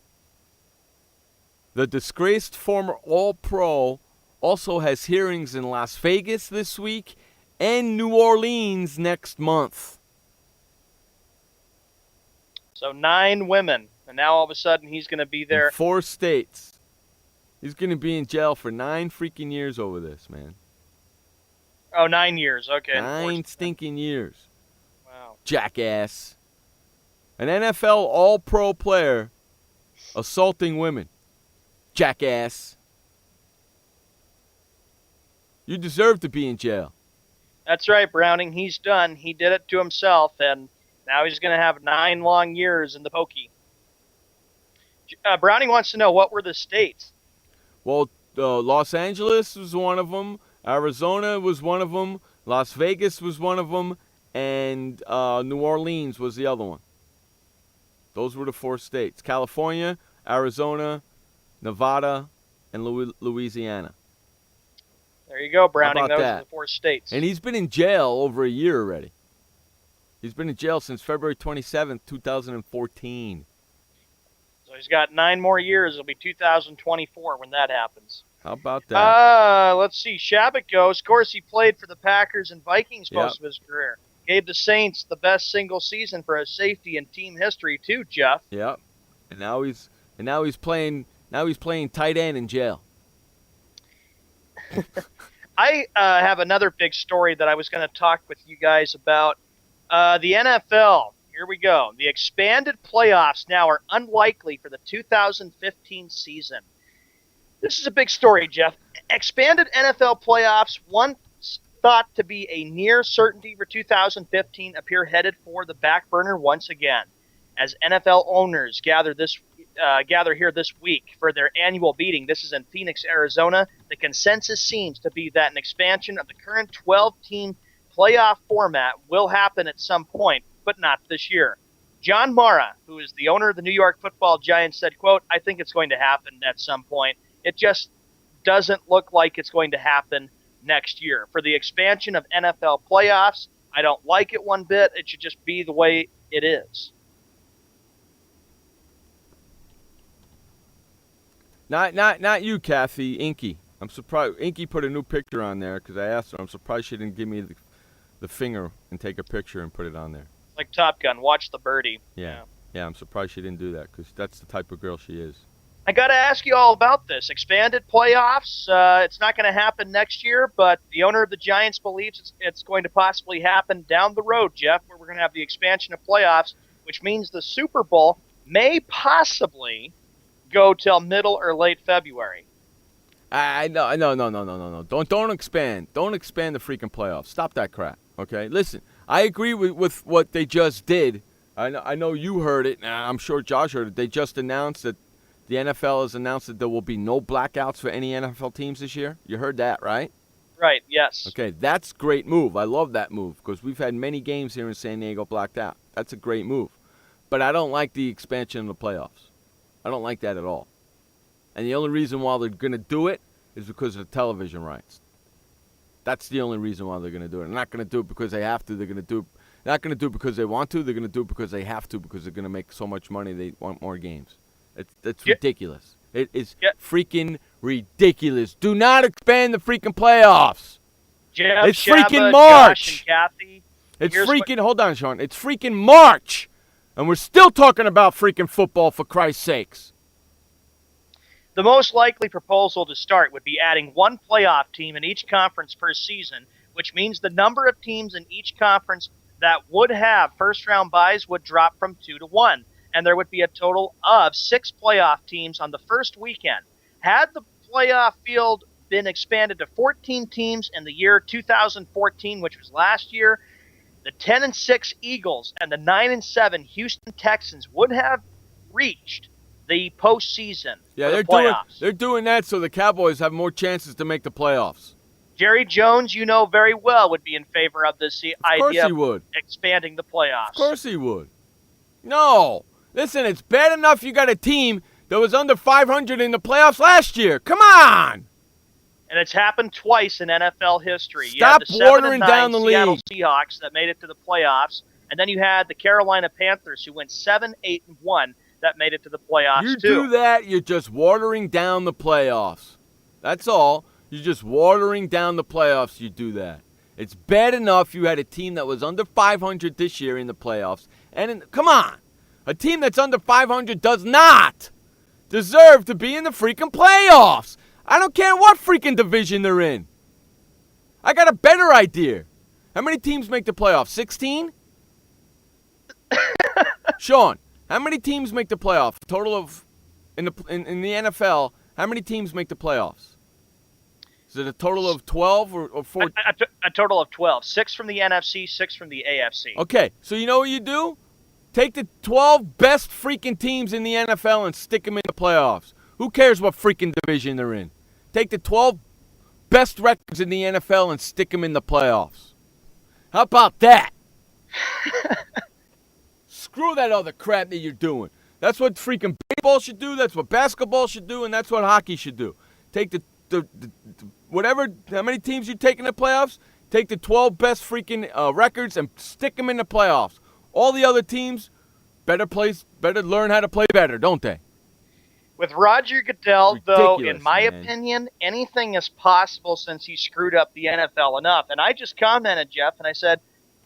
The disgraced former All-Pro also has hearings in Las Vegas this week and New Orleans next month. So 9 women. And now all of a sudden he's going to be there. In 4 states. He's going to be in jail for 9 freaking years over this, man. Oh, 9 years. Okay. 9 stinking years. Wow. Jackass. An NFL All-Pro player assaulting women. jackass. You deserve to be in jail. That's right, Browning. He's done. He did it to himself, and now he's going to have 9 long years in the pokey. Browning wants to know, what were the states? Well, Los Angeles was one of them. Arizona was one of them. Las Vegas was one of them. And New Orleans was the other one. Those were the 4 states. California, Arizona, Nevada, and Louisiana. There you go, Browning. How about Those that? are the 4 states. And he's been in jail over a year already. He's been in jail since February 27th, 2014. So he's got 9 more years. It'll be 2024 when that happens. How about that? Let's see. Shabbat goes. Of course, he played for the Packers and Vikings most of his career. Gave the Saints the best single season for his safety in team history too, Jeff. Yep. And now he's playing tight end in jail. I have another big story that I was going to talk with you guys about. The NFL. Here we go. The expanded playoffs now are unlikely for the 2015 season. This is a big story, Jeff. Expanded NFL playoffs, once thought to be a near certainty for 2015, appear headed for the back burner once again, as NFL owners gather here this week for their annual meeting. This is in Phoenix, Arizona. The consensus seems to be that an expansion of the current 12-team playoff format will happen at some point, but not this year. John Mara, who is the owner of the New York Football Giants, said, quote, "I think it's going to happen at some point. It just doesn't look like it's going to happen next year. For the expansion of NFL playoffs, I don't like it one bit. It should just be the way it is." Not you, Kathy. Inky. I'm surprised. Inky put a new picture on there because I asked her. I'm surprised she didn't give me the finger and take a picture and put it on there. Like Top Gun, watch the birdie. Yeah, I'm surprised she didn't do that because that's the type of girl she is. I got to ask you all about this. Expanded playoffs, it's not going to happen next year, but the owner of the Giants believes it's going to possibly happen down the road, Jeff, where we're going to have the expansion of playoffs, which means the Super Bowl may possibly go till middle or late February. No. Don't expand. Don't expand the freaking playoffs. Stop that crap, okay? Listen, I agree with what they just did. I know you heard it, and I'm sure Josh heard it. They just announced that the NFL has announced that there will be no blackouts for any NFL teams this year. You heard that, right? Right, yes. Okay, that's a great move. I love that move because we've had many games here in San Diego blacked out. That's a great move. But I don't like the expansion of the playoffs. I don't like that at all. And the only reason why they're going to do it is because of the television rights. That's the only reason why they're going to do it. They're not going to do it because they have to. They're going to do it. They're not going to do it because they want to. They're going to do it because they have to, because they're going to make so much money they want more games. That's ridiculous. It is freaking ridiculous. Do not expand the freaking playoffs. Jeff, it's Shabba, freaking March. Josh, and Kathy, it's freaking, hold on, Sean. It's freaking March. And we're still talking about freaking football, for Christ's sakes. The most likely proposal to start would be adding one playoff team in each conference per season, which means the number of teams in each conference that would have first-round byes would drop from 2 to 1. And there would be a total of 6 playoff teams on the first weekend. Had the playoff field been expanded to 14 teams in the year 2014, which was last year, the 10-6 Eagles and the 9-7 Houston Texans would have reached the postseason. Yeah, they're doing that so the Cowboys have more chances to make the playoffs. Jerry Jones, you know very well, would be in favor of this idea of expanding the playoffs. Of course he would. No. Listen, it's bad enough you got a team that was under 500 in the playoffs last year. Come on. And it's happened twice in NFL history. Stop you had the watering down the Seattle league. Seahawks that made it to the playoffs, and then you had the Carolina Panthers who went 7-8-1 that made it to the playoffs You too. do that, you're just watering down the playoffs. That's all. You're just watering down the playoffs. You do that. It's bad enough you had a team that was under 500 this year in the playoffs. Come on. A team that's under 500 does not deserve to be in the freaking playoffs. I don't care what freaking division they're in. I got a better idea. How many teams make the playoffs? 16? Sean, how many teams make the playoffs? Total of in the NFL, How many teams make the playoffs? Is it a total of 12 or 14? A total of 12. 6 from the NFC, 6 from the AFC. Okay, so you know what you do? Take the 12 best freaking teams in the NFL and stick them in the playoffs. Who cares what freaking division they're in? Take the 12 best records in the NFL and stick them in the playoffs. How about that? Screw that other crap that you're doing. That's what freaking baseball should do. That's what basketball should do, and that's what hockey should do. Take the whatever, how many teams you take in the playoffs, take the 12 best freaking records and stick them in the playoffs. All the other teams better learn how to play better, don't they? With Roger Goodell, though, in my man. opinion, anything is possible since he screwed up the NFL enough. And I just commented, Jeff, and I said,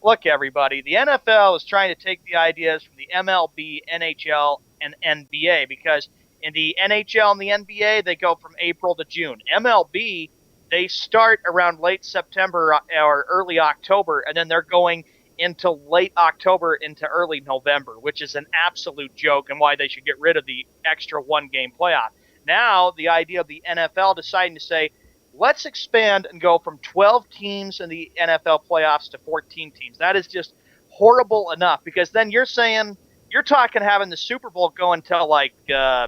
look, everybody, the NFL is trying to take the ideas from the MLB, NHL, and NBA, because in the NHL and the NBA, they go from April to June. MLB, they start around late September or early October, and then they're going into late October into early November, which is an absolute joke and why they should get rid of the extra one-game playoff. Now, the idea of the NFL deciding to say, let's expand and go from 12 teams in the NFL playoffs to 14 teams. That is just horrible enough, because then you're talking having the Super Bowl go until like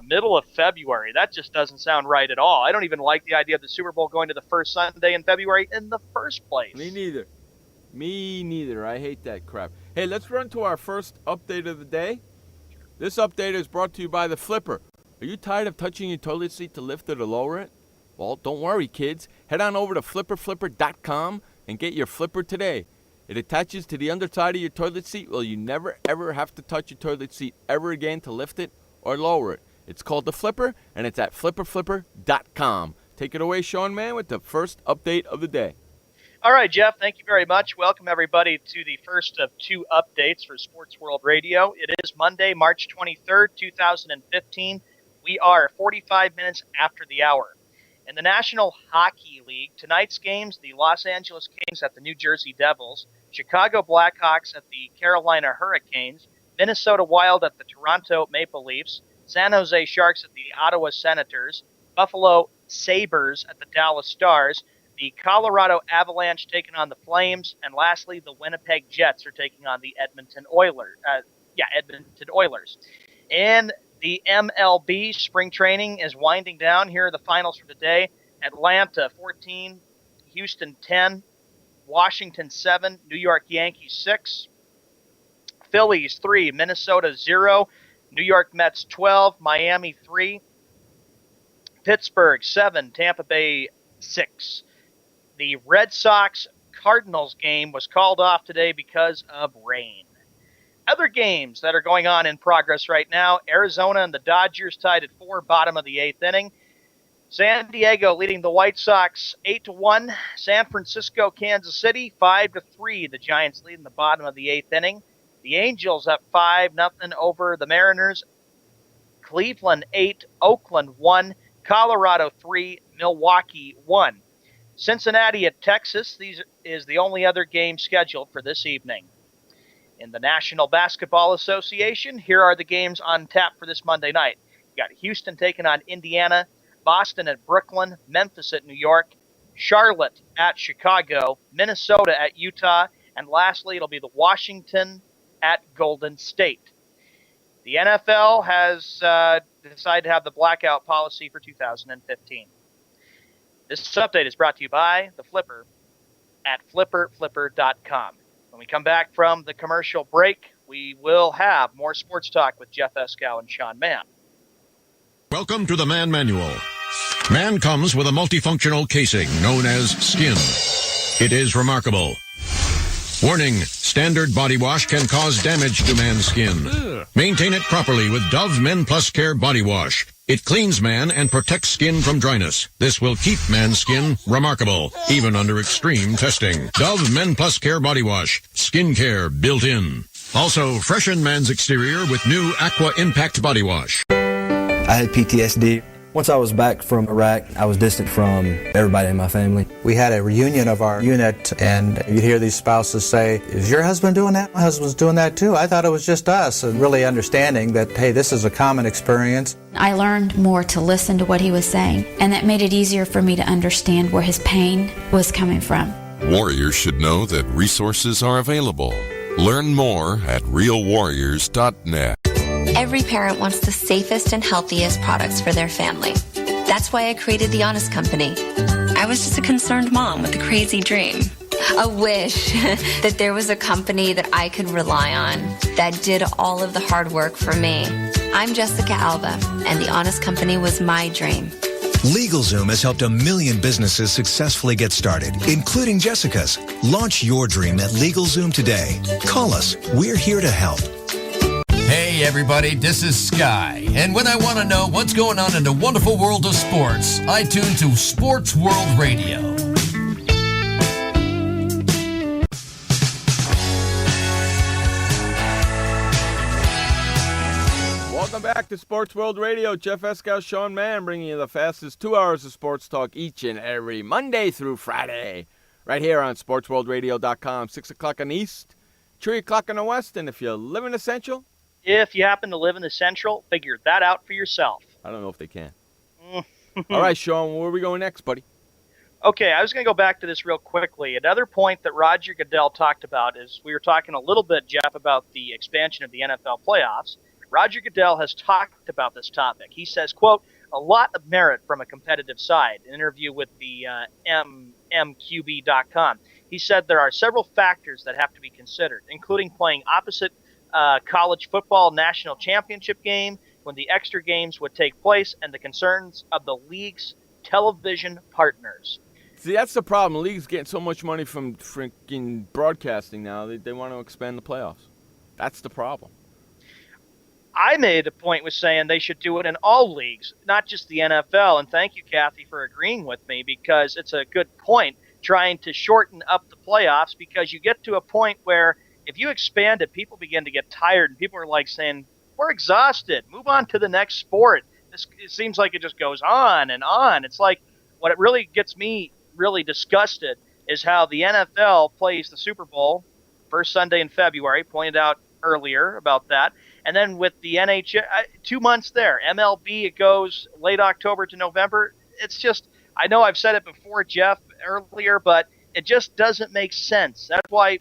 middle of February. That just doesn't sound right at all. I don't even like the idea of the Super Bowl going to the first Sunday in February in the first place. Me neither. I hate that crap. Hey, let's run to our first update of the day. This update is brought to you by the Flipper. Are you tired of touching your toilet seat to lift it or lower it? Well, don't worry, kids. Head on over to flipperflipper.com and get your Flipper today. It attaches to the underside of your toilet seat, well, you never, ever have to touch your toilet seat ever again to lift it or lower it. It's called the Flipper, and it's at flipperflipper.com. Take it away, Sean Mann, with the first update of the day. All right, Jeff, thank you very much. Welcome, everybody, to the first of 2 updates for Sports World Radio. It is Monday, March 23rd, 2015. We are 45 minutes after the hour. In the National Hockey League, tonight's games, the Los Angeles Kings at the New Jersey Devils, Chicago Blackhawks at the Carolina Hurricanes, Minnesota Wild at the Toronto Maple Leafs, San Jose Sharks at the Ottawa Senators, Buffalo Sabres at the Dallas Stars, the Colorado Avalanche taking on the Flames, and lastly, the Winnipeg Jets are taking on the Edmonton Oilers. And the MLB spring training is winding down. Here are the finals for today. Atlanta 14, Houston 10, Washington 7, New York Yankees 6, Phillies 3, Minnesota 0, New York Mets 12, Miami 3, Pittsburgh 7, Tampa Bay 6. The Red Sox-Cardinals game was called off today because of rain. Other games that are going on in progress right now, Arizona and the Dodgers tied at 4, bottom of the 8th inning. San Diego leading the White Sox 8-1. San Francisco, Kansas City 5-3. The Giants leading the bottom of the 8th inning. The Angels up 5-0 over the Mariners. Cleveland 8, Oakland 1, Colorado 3, Milwaukee 1. Cincinnati at Texas. These is the only other game scheduled for this evening. In the National Basketball Association, here are the games on tap for this Monday night. You got Houston taking on Indiana, Boston at Brooklyn, Memphis at New York, Charlotte at Chicago, Minnesota at Utah, and lastly, it'll be the Washington at Golden State. The NFL has decided to have the blackout policy for 2015. This update is brought to you by the Flipper at flipperflipper.com. When we come back from the commercial break, we will have more sports talk with Jeff Eskow and Sean Mann. Welcome to the Man Manual. Man comes with a multifunctional casing known as skin. It is remarkable. Warning, standard body wash can cause damage to man's skin. Maintain it properly with Dove Men Plus Care Body Wash. It cleans man and protects skin from dryness. This will keep man's skin remarkable, even under extreme testing. Dove Men Plus Care Body Wash. Skin care built in. Also, freshen man's exterior with new Aqua Impact Body Wash. I had PTSD. Once I was back from Iraq, I was distant from everybody in my family. We had a reunion of our unit, and you'd hear these spouses say, "Is your husband doing that? My husband's doing that too. I thought it was just us." And really understanding that, hey, this is a common experience. I learned more to listen to what he was saying, and that made it easier for me to understand where his pain was coming from. Warriors should know that resources are available. Learn more at realwarriors.net. Every parent wants the safest and healthiest products for their family. That's why I created The Honest Company. I was just a concerned mom with a crazy dream. A wish that there was a company that I could rely on that did all of the hard work for me. I'm Jessica Alba, and The Honest Company was my dream. LegalZoom has helped 1 million businesses successfully get started, including Jessica's. Launch your dream at LegalZoom today. Call us. We're here to help. Hey everybody, this is Sky, and when I want to know what's going on in the wonderful world of sports, I tune to Sports World Radio. Welcome back to Sports World Radio. Jeff Eskow, Sean Mann, bringing you the fastest 2 hours of sports talk each and every Monday through Friday, right here on SportsWorldRadio.com, 6 o'clock on the East, 3 o'clock on the West, and if you live in Essential, if you happen to live in the Central, figure that out for yourself. I don't know if they can. All right, Sean, where are we going next, buddy? Okay, I was going to go back to this real quickly. Another point that Roger Goodell talked about is we were talking a little bit, Jeff, about the expansion of the NFL playoffs. Roger Goodell has talked about this topic. He says, quote, a lot of merit from a competitive side. An interview with the MQB.com. He said there are several factors that have to be considered, including playing opposite college football national championship game when the extra games would take place and the concerns of the league's television partners. See, that's the problem. The league's getting so much money from freaking broadcasting now, they want to expand the playoffs. That's the problem. I made a point with saying they should do it in all leagues, not just the NFL, and thank you, Kathy, for agreeing with me, because it's a good point, trying to shorten up the playoffs, because you get to a point where if you expand it, people begin to get tired, and people are like saying, we're exhausted. Move on to the next sport. It seems like it just goes on and on. It's like what it really gets me really disgusted is how the NFL plays the Super Bowl first Sunday in February, pointed out earlier about that. And then with the NHL, 2 months there. MLB, it goes late October to November. It's just, I know I've said it before, Jeff, earlier, but it just doesn't make sense. That's why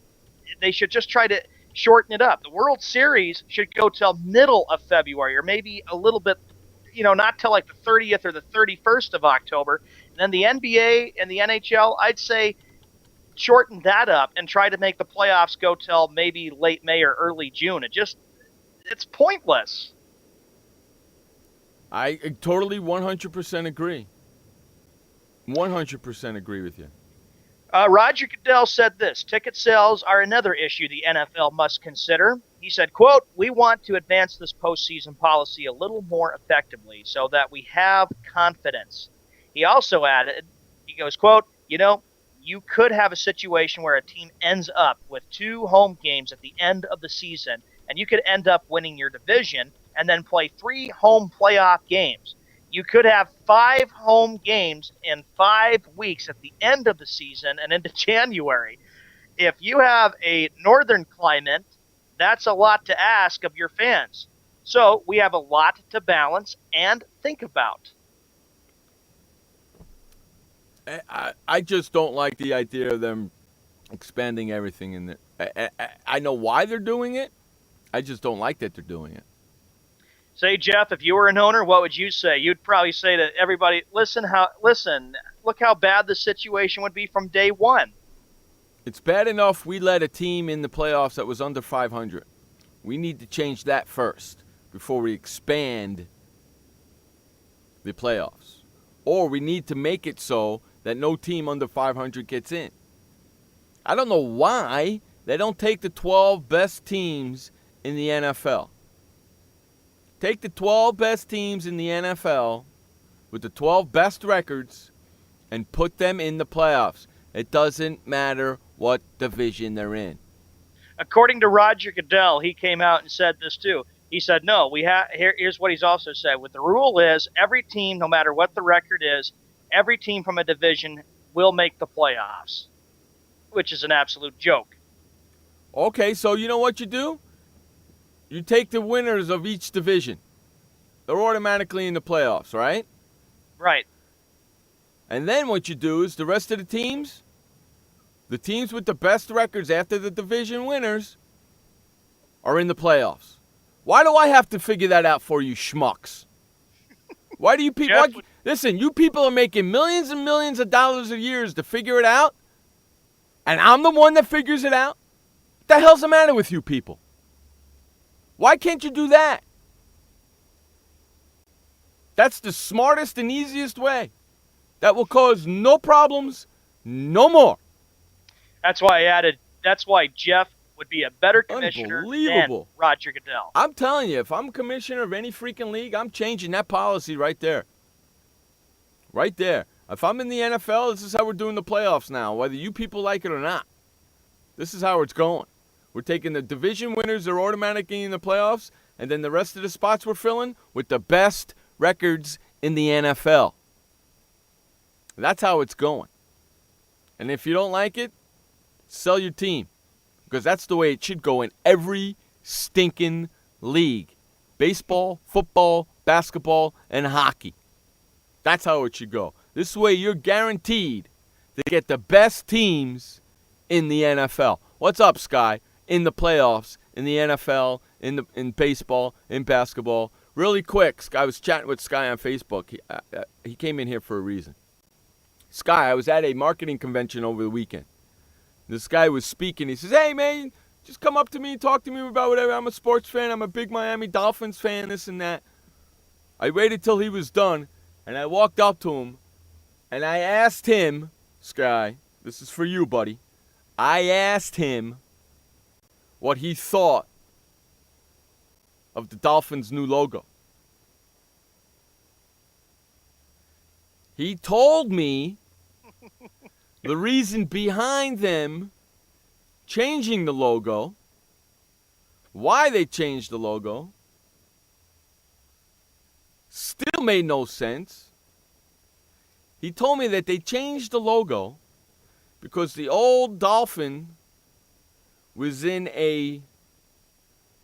they should just try to shorten it up. The World Series should go till middle of February, or maybe a little bit, not till like the 30th or the 31st of October. And then the NBA and the NHL, I'd say shorten that up and try to make the playoffs go till maybe late May or early June. It's pointless. I totally 100% agree. 100% agree with you. Roger Goodell said this, ticket sales are another issue the NFL must consider. He said, quote, we want to advance this postseason policy a little more effectively so that we have confidence. He also added, he goes, quote, you could have a situation where a team ends up with 2 home games at the end of the season, and you could end up winning your division and then play 3 home playoff games. You could have 5 home games in 5 weeks at the end of the season and into January. If you have a northern climate, that's a lot to ask of your fans. So we have a lot to balance and think about. I just don't like the idea of them expanding everything in there. I know why they're doing it. I just don't like that they're doing it. Say, Jeff, if you were an owner, what would you say? You'd probably say to everybody, listen, look how bad the situation would be from day one. It's bad enough we let a team in the playoffs that was under 500. We need to change that first before we expand the playoffs. Or we need to make it so that no team under 500 gets in. I don't know why they don't take the 12 best teams in the NFL. Take the 12 best teams in the NFL with the 12 best records and put them in the playoffs. It doesn't matter what division they're in. According to Roger Goodell, he came out and said this too. He said, no, here's what he's also said. What the rule is, every team, no matter what the record is, every team from a division will make the playoffs, which is an absolute joke. Okay, so you know what you do? You take the winners of each division. They're automatically in the playoffs, right? Right. And then what you do is the rest of the teams with the best records after the division winners, are in the playoffs. Why do I have to figure that out for you schmucks? Why do you people... Listen, you people are making millions and millions of dollars a year to figure it out, and I'm the one that figures it out? What the hell's the matter with you people? Why can't you do that? That's the smartest and easiest way. That will cause no problems, no more. That's why Jeff would be a better commissioner than Roger Goodell. I'm telling you, if I'm commissioner of any freaking league, I'm changing that policy right there. Right there. If I'm in the NFL, this is how we're doing the playoffs now, whether you people like it or not. This is how it's going. We're taking the division winners, they're automatically in the playoffs, and then the rest of the spots we're filling with the best records in the NFL. That's how it's going. And if you don't like it, sell your team. Because that's the way it should go in every stinking league. Baseball, football, basketball, and hockey. That's how it should go. This way you're guaranteed to get the best teams in the NFL. What's up, Sky? In the playoffs, in the NFL, in baseball, in basketball. Really quick, I was chatting with Sky on Facebook. He came in here for a reason. Sky, I was at a marketing convention over the weekend. This guy was speaking. He says, hey, man, just come up to me and talk to me about whatever. I'm a sports fan. I'm a big Miami Dolphins fan, this and that. I waited till he was done, and I walked up to him, and I asked him, Sky, this is for you, buddy. I asked him what he thought of the Dolphins' new logo. He told me the reason behind them changing the logo, why they changed the logo, still made no sense. He told me that they changed the logo because the old Dolphin was in a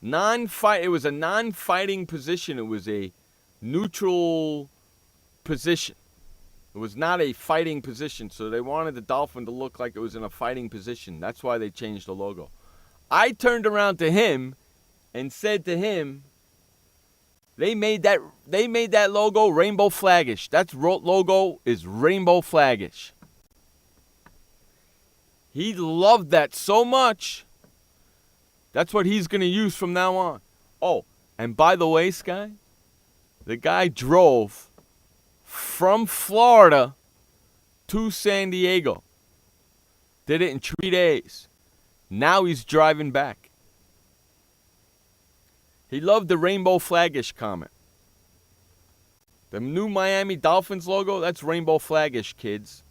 it was a non-fighting position. It was a neutral position. It was not a fighting position, so they wanted the Dolphin to look like it was in a fighting position. That's why they changed the logo. I turned around to him and said to him, they made that logo rainbow flaggish. That logo is rainbow flaggish. He loved that so much. That's what he's going to use from now on. Oh, and by the way, Sky, the guy drove from Florida to San Diego. Did it in 3 days. Now he's driving back. He loved the rainbow flaggish comment. The new Miami Dolphins logo, that's rainbow flaggish, kids.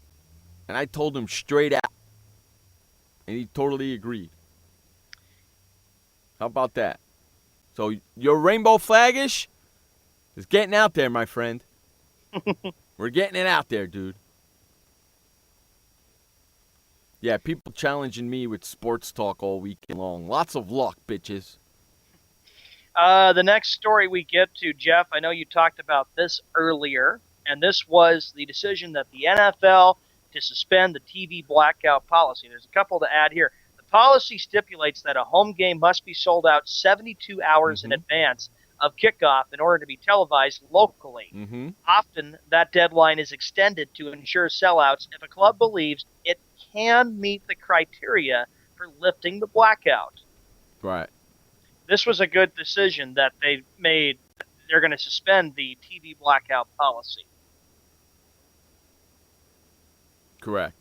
And I told him straight out. And he totally agreed. How about that? So your rainbow flaggish is getting out there, my friend. We're getting it out there, dude. Yeah, people challenging me with sports talk all weekend long. Lots of luck, bitches. The next story we get to, Jeff, I know you talked about this earlier, and this was the decision that the NFL to suspend the TV blackout policy. There's a couple to add here. The policy stipulates that a home game must be sold out 72 hours in advance of kickoff in order to be televised locally. Often, that deadline is extended to ensure sellouts if a club believes it can meet the criteria for lifting the blackout. Right. This was a good decision that they made. They're going to suspend the TV blackout policy. Correct.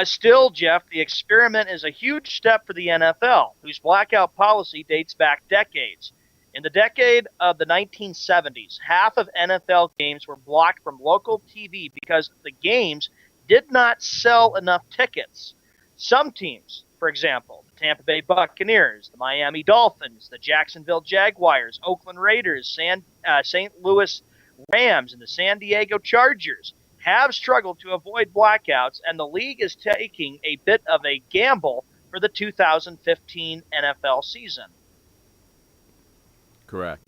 Still, Jeff, the experiment is a huge step for the NFL, whose blackout policy dates back decades. In the decade of the 1970s, half of NFL games were blocked from local TV because the games did not sell enough tickets. Some teams For example, the Tampa Bay Buccaneers, the Miami Dolphins, the Jacksonville Jaguars, Oakland Raiders, St. Louis Rams, and the San Diego Chargers have struggled to avoid blackouts, and the league is taking a bit of a gamble for the 2015 NFL season. Correct.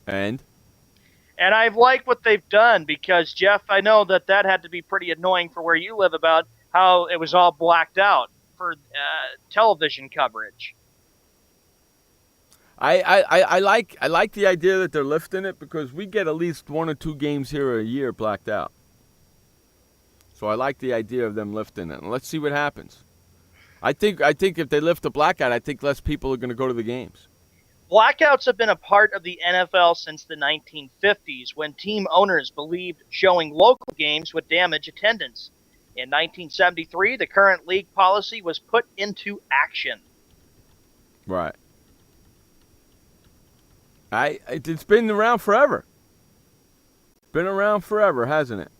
And I've liked what they've done because, Jeff, I know that had to be pretty annoying for where you live about how it was all blacked out for television coverage. I like the idea that they're lifting it because we get at least 1 or 2 games here a year blacked out. So I like the idea of them lifting it. And let's see what happens. I think if they lift the blackout, I think less people are going to go to the games. Blackouts have been a part of the NFL since the 1950s when team owners believed showing local games would damage attendance. In 1973, the current league policy was put into action. Right. It's been around forever. Been around forever, hasn't it?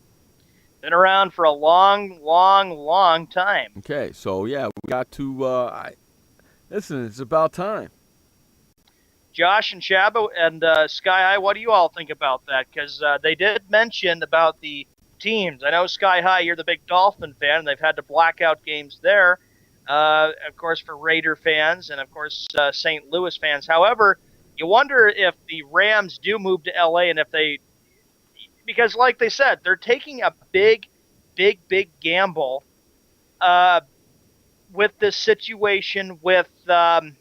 Been around for a long, long, long time. Okay, so yeah, we got to. Listen, it's about time. Josh and Shabba and Sky High, what do you all think about that? Because they did mention about the teams. I know, Sky High, you're the big Dolphin fan, and they've had to black out games there, of course, for Raider fans and, of course, St. Louis fans. However, you wonder if the Rams do move to L.A. and if they – because, like they said, they're taking a big, big, big gamble with this situation with the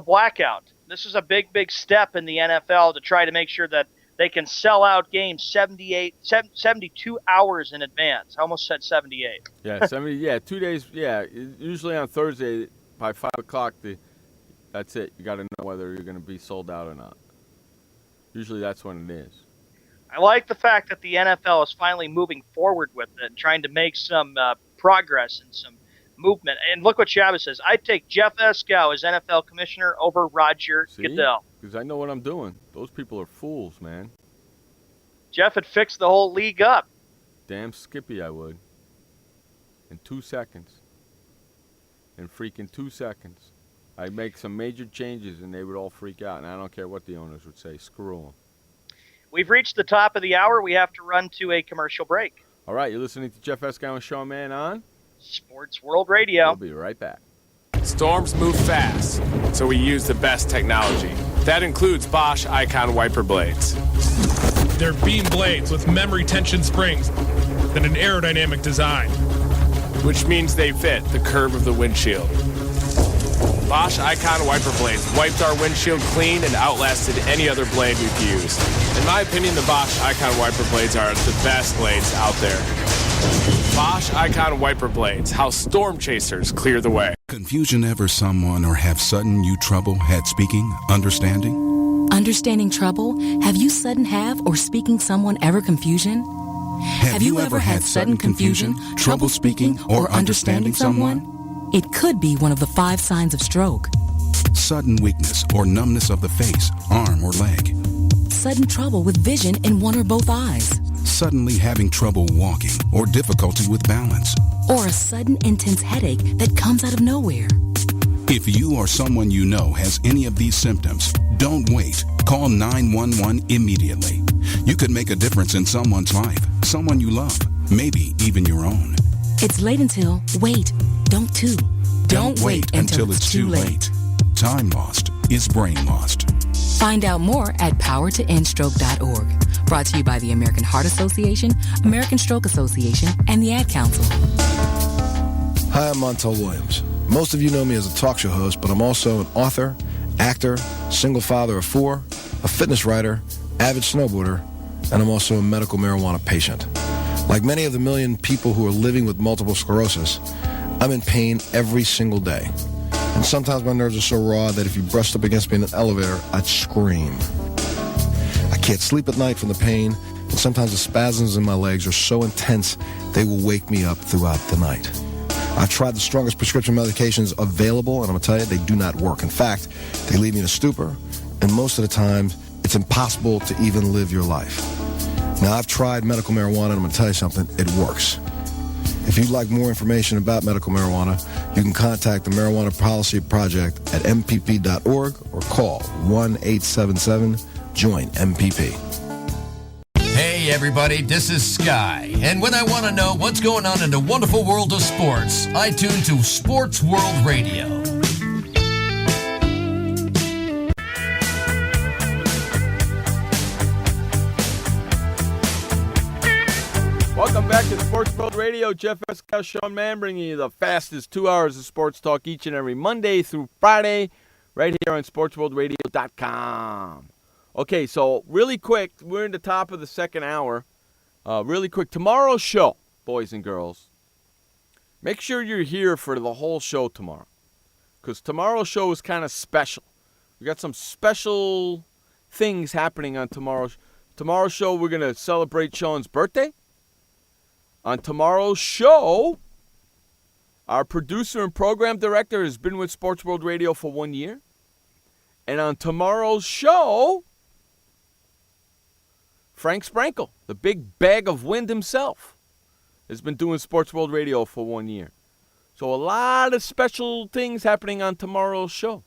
blackout. This is a big, big step in the NFL to try to make sure that they can sell out games 72 hours in advance. I almost said 78. Yeah, 2 days. Yeah, usually on Thursday by 5 o'clock, that's it. You got to know whether you're going to be sold out or not. Usually that's when it is. I like the fact that the NFL is finally moving forward with it and trying to make some progress and some movement. And look what Shabba says. I'd take Jeff Escow as NFL commissioner over Roger Goodell. Because I know what I'm doing. Those people are fools, man. Jeff had fixed the whole league up. Damn Skippy, I would. In 2 seconds. In freaking 2 seconds. I'd make some major changes and they would all freak out. And I don't care what the owners would say. Screw them. We've reached the top of the hour. We have to run to a commercial break. All right, you're listening to Jeff Escow and Sean Mann on Sports World Radio. We'll be right back. Storms move fast, so we use the best technology. That includes Bosch Icon wiper blades. They're beam blades with memory tension springs and an aerodynamic design, which means they fit the curve of the windshield. Bosch Icon wiper blades wiped our windshield clean and outlasted any other blade we've used. In my opinion, the Bosch Icon wiper blades are the best blades out there. Bosch Icon wiper blades, how storm chasers clear the way. Confusion ever someone or have sudden you trouble had speaking, understanding? Understanding trouble? Have you sudden have or speaking someone ever confusion? Have you ever had sudden confusion, trouble speaking, or understanding someone? It could be one of the 5 signs of stroke. Sudden weakness or numbness of the face, arm, or leg. Sudden trouble with vision in one or both eyes. Suddenly having trouble walking or difficulty with balance. Or a sudden intense headache that comes out of nowhere. If you or someone you know has any of these symptoms, don't wait. Call 911 immediately. You could make a difference in someone's life, someone you love, maybe even your own. It's late until, wait, don't too. Don't wait until it's too late. Time lost is brain lost. Find out more at powertoendstroke.org. Brought to you by the American Heart Association, American Stroke Association, and the Ad Council. Hi, I'm Montel Williams. Most of you know me as a talk show host, but I'm also an author, actor, single father of 4, a fitness writer, avid snowboarder, and I'm also a medical marijuana patient. Like many of the million people who are living with multiple sclerosis, I'm in pain every single day. And sometimes my nerves are so raw that if you brushed up against me in an elevator, I'd scream. I can't sleep at night from the pain, and sometimes the spasms in my legs are so intense they will wake me up throughout the night. I've tried the strongest prescription medications available, and I'm going to tell you, they do not work. In fact, they leave me in a stupor, and most of the time, it's impossible to even live your life. Now, I've tried medical marijuana, and I'm going to tell you something. It works. If you'd like more information about medical marijuana, you can contact the Marijuana Policy Project at mpp.org or call 1-877-JOIN-MPP. Hey everybody, this is Sky, and when I want to know what's going on in the wonderful world of sports, I tune to Sports World Radio. Welcome back to Sports World Radio. Jeff Escal, Sean Mann, bringing you the fastest 2 hours of sports talk each and every Monday through Friday, right here on SportsWorldRadio.com. Okay, so really quick, we're in the top of the second hour. Really quick, tomorrow's show, boys and girls. Make sure you're here for the whole show tomorrow, because tomorrow's show is kind of special. We got some special things happening on tomorrow's show. We're going to celebrate Sean's birthday. On tomorrow's show, our producer and program director has been with Sports World Radio for 1 year. And on tomorrow's show, Frank Sprankle, the big bag of wind himself, has been doing Sports World Radio for 1 year. So a lot of special things happening on tomorrow's show.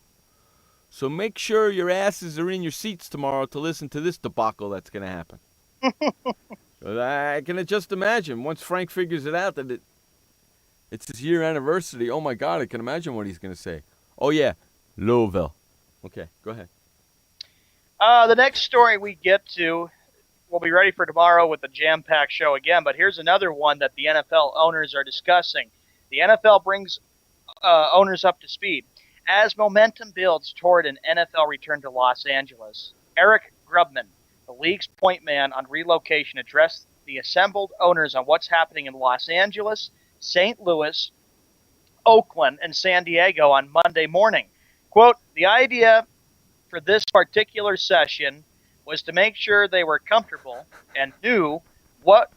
So make sure your asses are in your seats tomorrow to listen to this debacle that's going to happen. I can just imagine once Frank figures it out that it's his year anniversary. Oh, my God, I can imagine what he's going to say. Oh, yeah, Louisville. Okay, go ahead. The next story we get to, we'll be ready for tomorrow with the jam-packed show again, but here's another one that the NFL owners are discussing. The NFL brings owners up to speed. As momentum builds toward an NFL return to Los Angeles, Eric Grubman, the league's point man on relocation, addressed the assembled owners on what's happening in Los Angeles, St. Louis, Oakland, and San Diego on Monday morning. Quote, the idea for this particular session was to make sure they were comfortable and knew what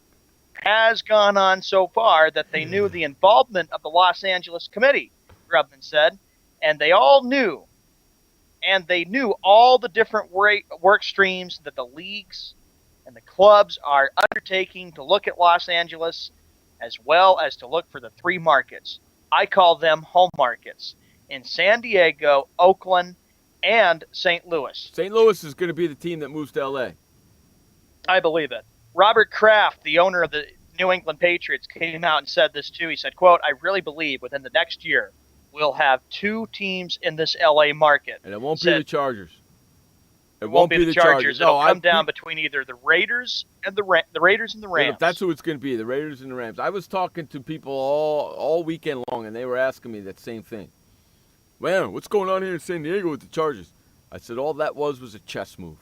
has gone on so far, that they knew the involvement of the Los Angeles committee, Grubman said, and they all knew. And they knew all the different work streams that the leagues and the clubs are undertaking to look at Los Angeles, as well as to look for the three markets. I call them home markets in San Diego, Oakland, and St. Louis. St. Louis is going to be the team that moves to L.A. I believe it. Robert Kraft, the owner of the New England Patriots, came out and said this too. He said, quote, I really believe within the next year we'll have two teams in this L.A. market. And it won't be the Chargers. It won't be the Chargers. It'll come down between either the Raiders and the Raiders and the Rams. That's who it's going to be, the Raiders and the Rams. I was talking to people all weekend long, and they were asking me that same thing. Man, what's going on here in San Diego with the Chargers? I said all that was a chess move.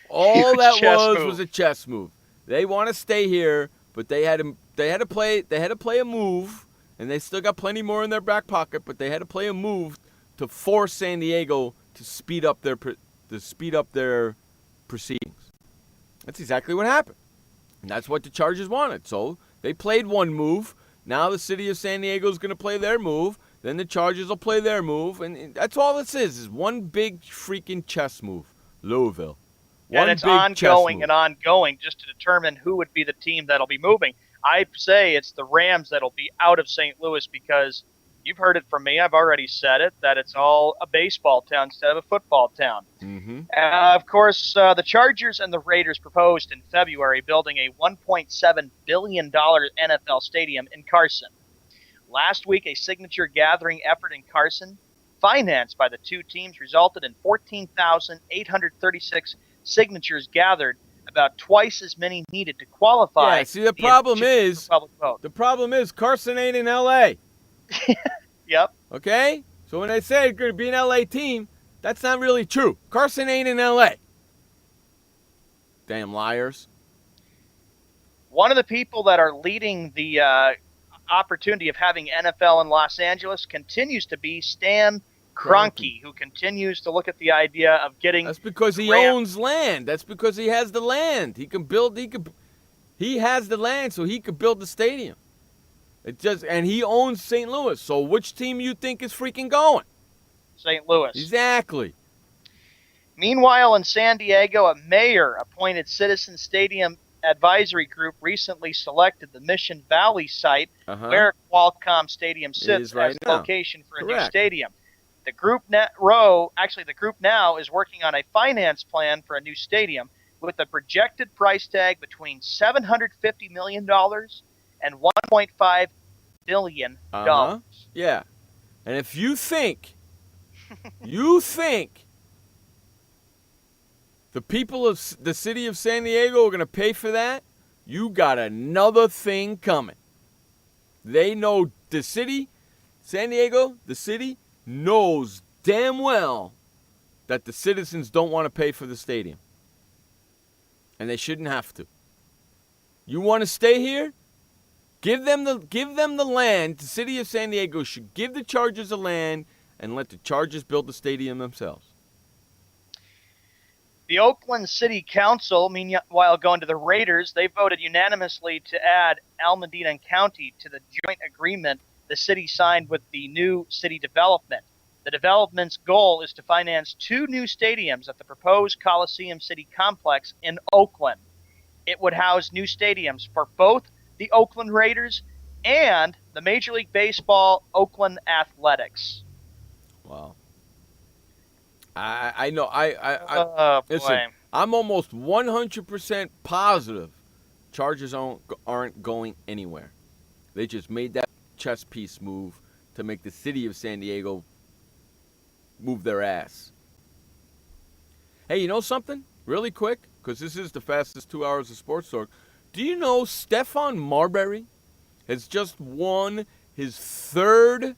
All that was a chess move. They want to stay here, but they had to play a move. And they still got plenty more in their back pocket, but they had to play a move to force San Diego to speed up their proceedings. That's exactly what happened. And that's what the Chargers wanted. So they played one move. Now the city of San Diego is going to play their move. Then the Chargers will play their move. And that's all this is one big freaking chess move. Louisville. And it's ongoing and ongoing just to determine who would be the team that'll be moving. I say it's the Rams that'll be out of St. Louis because you've heard it from me. I've already said it, that it's all a baseball town instead of a football town. Mm-hmm. Of course, the Chargers and the Raiders proposed in February building a $1.7 billion NFL stadium in Carson. Last week, a signature gathering effort in Carson, financed by the two teams, resulted in 14,836 signatures gathered, about twice as many needed to qualify. Yeah, see, the problem is Carson ain't in L.A. Yep. Okay? So when they say it's going to be an L.A. team, that's not really true. Carson ain't in L.A. Damn liars. One of the people that are leading the opportunity of having NFL in Los Angeles continues to be Stan Kroenke, who continues to look at the idea of getting. That's because he owns land. That's because he has the land. He has the land, so he could build the stadium. And he owns St. Louis. So which team you think is freaking going? St. Louis. Exactly. Meanwhile, in San Diego, a mayor-appointed Citizen Stadium Advisory Group recently selected the Mission Valley site where Qualcomm Stadium sits right as the now. location for a new Correct. stadium. The group now is working on a finance plan for a new stadium with a projected price tag between $750 million and $1.5 billion. Yeah. And if you think the people of the city of San Diego are going to pay for that, you got another thing coming. They know the city, San Diego, the city, knows damn well that the citizens don't want to pay for the stadium. And they shouldn't have to. You want to stay here? Give them the land. The city of San Diego should give the Chargers the land and let the Chargers build the stadium themselves. The Oakland City Council, meanwhile going to the Raiders, they voted unanimously to add Alameda County to the joint agreement the city signed with the new city development. The development's goal is to finance 2 new stadiums at the proposed Coliseum City Complex in Oakland. It would house new stadiums for both the Oakland Raiders and the Major League Baseball Oakland Athletics. Wow. I know. Listen, boy. I'm almost 100% positive Chargers aren't going anywhere. They just made that chess piece move to make the city of San Diego move their ass. Hey, you know something? Really quick, because this is the fastest 2 hours of sports talk. Do you know Stephon Marbury has just won his 3rd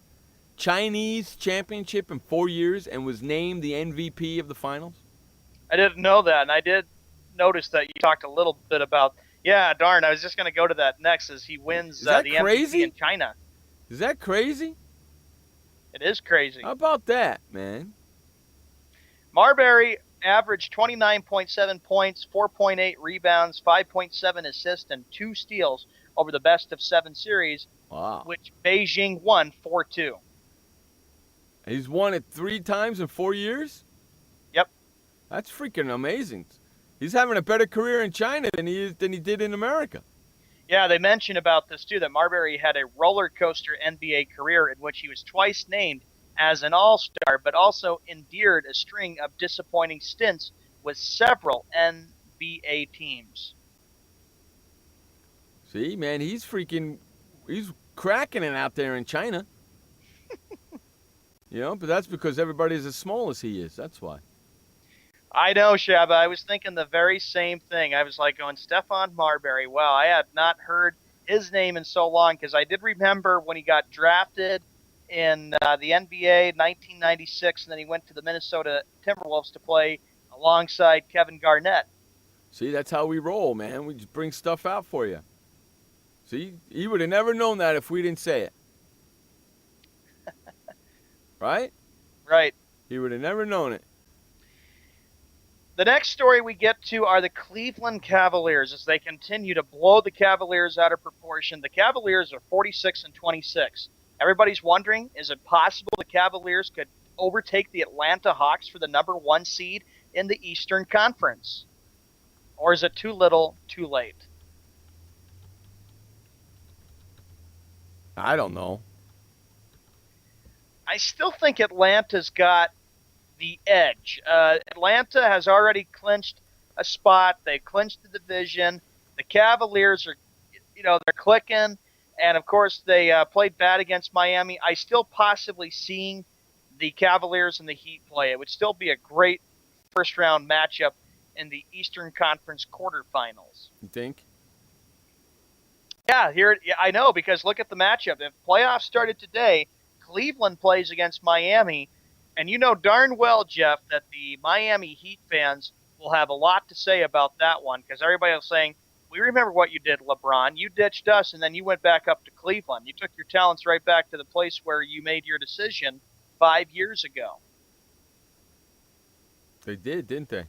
Chinese championship in 4 years and was named the MVP of the finals? I didn't know that, and I did notice that you talked a little bit about, I was just going to go to that next as he wins the MVP in China. Is that crazy? It is crazy. How about that, man? Marbury averaged 29.7 points, 4.8 rebounds, 5.7 assists, and 2 steals over the best-of-7 series, which Beijing won 4-2. He's won it 3 times in 4 years? Yep. That's freaking amazing. He's having a better career in China than he did in America. Yeah, they mentioned about this, too, that Marbury had a roller coaster NBA career in which he was twice named as an all-star, but also endured a string of disappointing stints with several NBA teams. See, man, he's cracking it out there in China. But that's because everybody's as small as he is. That's why. I know, Shabba. I was thinking the very same thing. I was like going, Stephon Marbury. Wow, I had not heard his name in so long because I did remember when he got drafted in the NBA 1996, and then he went to the Minnesota Timberwolves to play alongside Kevin Garnett. See, that's how we roll, man. We just bring stuff out for you. See, he would have never known that if we didn't say it. Right? Right. He would have never known it. The next story we get to are the Cleveland Cavaliers as they continue to blow the Cavaliers out of proportion. The Cavaliers are 46-26. Everybody's wondering, is it possible the Cavaliers could overtake the Atlanta Hawks for the number 1 seed in the Eastern Conference? Or is it too little, too late? I don't know. I still think Atlanta's got the edge. Atlanta has already clinched a spot. They clinched the division. The Cavaliers are, they're clicking. And, of course, they played bad against Miami. I still possibly seeing the Cavaliers and the Heat play. It would still be a great first-round matchup in the Eastern Conference quarterfinals. You think? Yeah, I know, because look at the matchup. If playoffs started today, Cleveland plays against Miami, and you know darn well, Jeff, that the Miami Heat fans will have a lot to say about that one, because everybody was saying, we remember what you did, LeBron. You ditched us, and then you went back up to Cleveland. You took your talents right back to the place where you made your decision 5 years ago. They did, didn't they?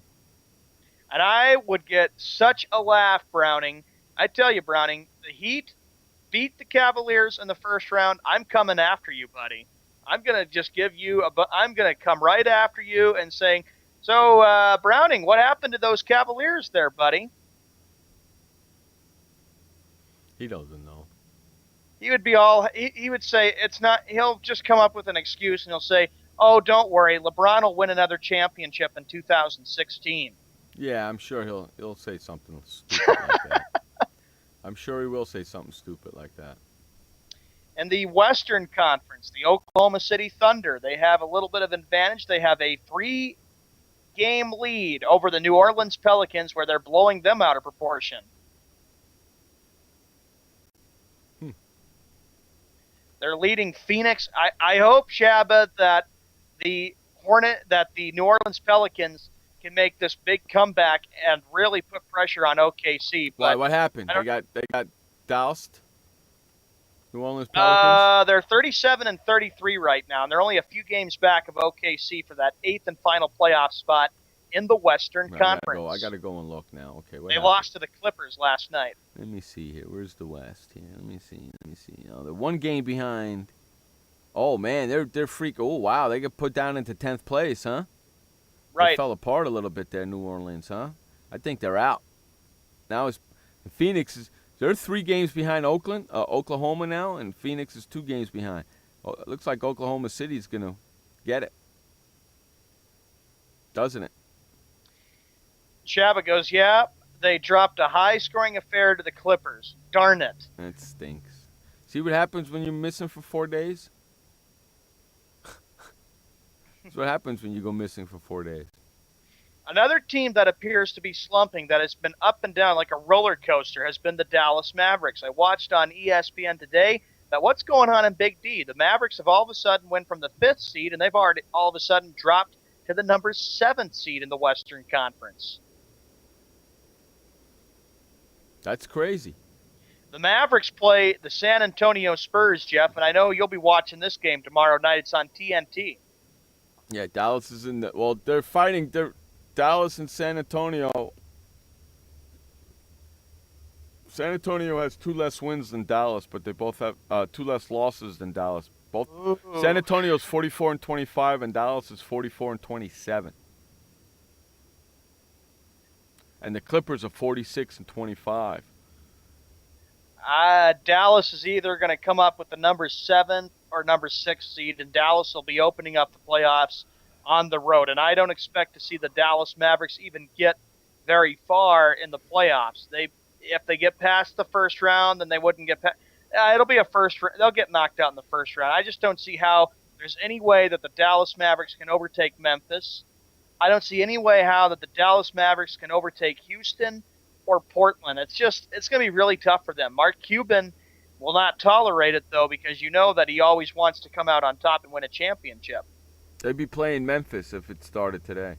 And I would get such a laugh, Browning. I tell you, Browning, the Heat beat the Cavaliers in the first round. I'm coming after you, buddy. I'm going to just give you I'm going to come right after you and saying, So, Browning, what happened to those Cavaliers there, buddy? He doesn't know. He would be all, he would say, it's not, he'll just come up with an excuse and he'll say, oh, don't worry, LeBron will win another championship in 2016. Yeah, I'm sure he'll say something stupid like that. I'm sure he will say something stupid like that. In the Western Conference, the Oklahoma City Thunder, they have a little bit of advantage. They have a 3-game lead over the New Orleans Pelicans, where they're blowing them out of proportion. They're leading Phoenix. I hope, Shabba, that the New Orleans Pelicans can make this big comeback and really put pressure on OKC. But what happened? They got doused. New Orleans Pelicans. They're 37-33 right now, and they're only a few games back of OKC for that 8th and final playoff spot in the Western Conference. I got to go and look now. Okay, they lost to the Clippers last night. Let me see here. Where's the West here? Let me see. Oh, they're 1 game behind. Oh man, they're freaking. Oh wow, they got put down into 10th place, huh? Right. They fell apart a little bit there, New Orleans, huh? I think they're out. Now Phoenix is. They're 3 games behind Oklahoma now, and Phoenix is 2 games behind. Oh, it looks like Oklahoma City's gonna get it, doesn't it? Shabba goes, yeah, they dropped a high-scoring affair to the Clippers. Darn it. That stinks. See what happens when you're missing for 4 days? That's what happens when you go missing for 4 days. Another team that appears to be slumping, that has been up and down like a roller coaster, has been the Dallas Mavericks. I watched on ESPN today that what's going on in Big D. The Mavericks have all of a sudden went from the 5th seed, and they've already all of a sudden dropped to the number 7th seed in the Western Conference. That's crazy. The Mavericks play the San Antonio Spurs, Jeff, and I know you'll be watching this game tomorrow night. It's on TNT. Yeah, Dallas is in the. Well, they're fighting. Dallas and San Antonio. San Antonio has 2 less wins than Dallas, but they both have 2 less losses than Dallas. Both. Ooh. San Antonio's 44-25, and Dallas is 44-27. And the Clippers are 46-25. Dallas is either going to come up with the number 7 or number 6 seed, and Dallas will be opening up the playoffs on the road. And I don't expect to see the Dallas Mavericks even get very far in the playoffs. If they get past the first round, then they wouldn't get past. It'll be a first. They'll get knocked out in the first round. I just don't see how there's any way that the Dallas Mavericks can overtake Memphis. I don't see any way how that the Dallas Mavericks can overtake Houston or Portland. It's going to be really tough for them. Mark Cuban will not tolerate it, though, because you know that he always wants to come out on top and win a championship. They'd be playing Memphis if it started today.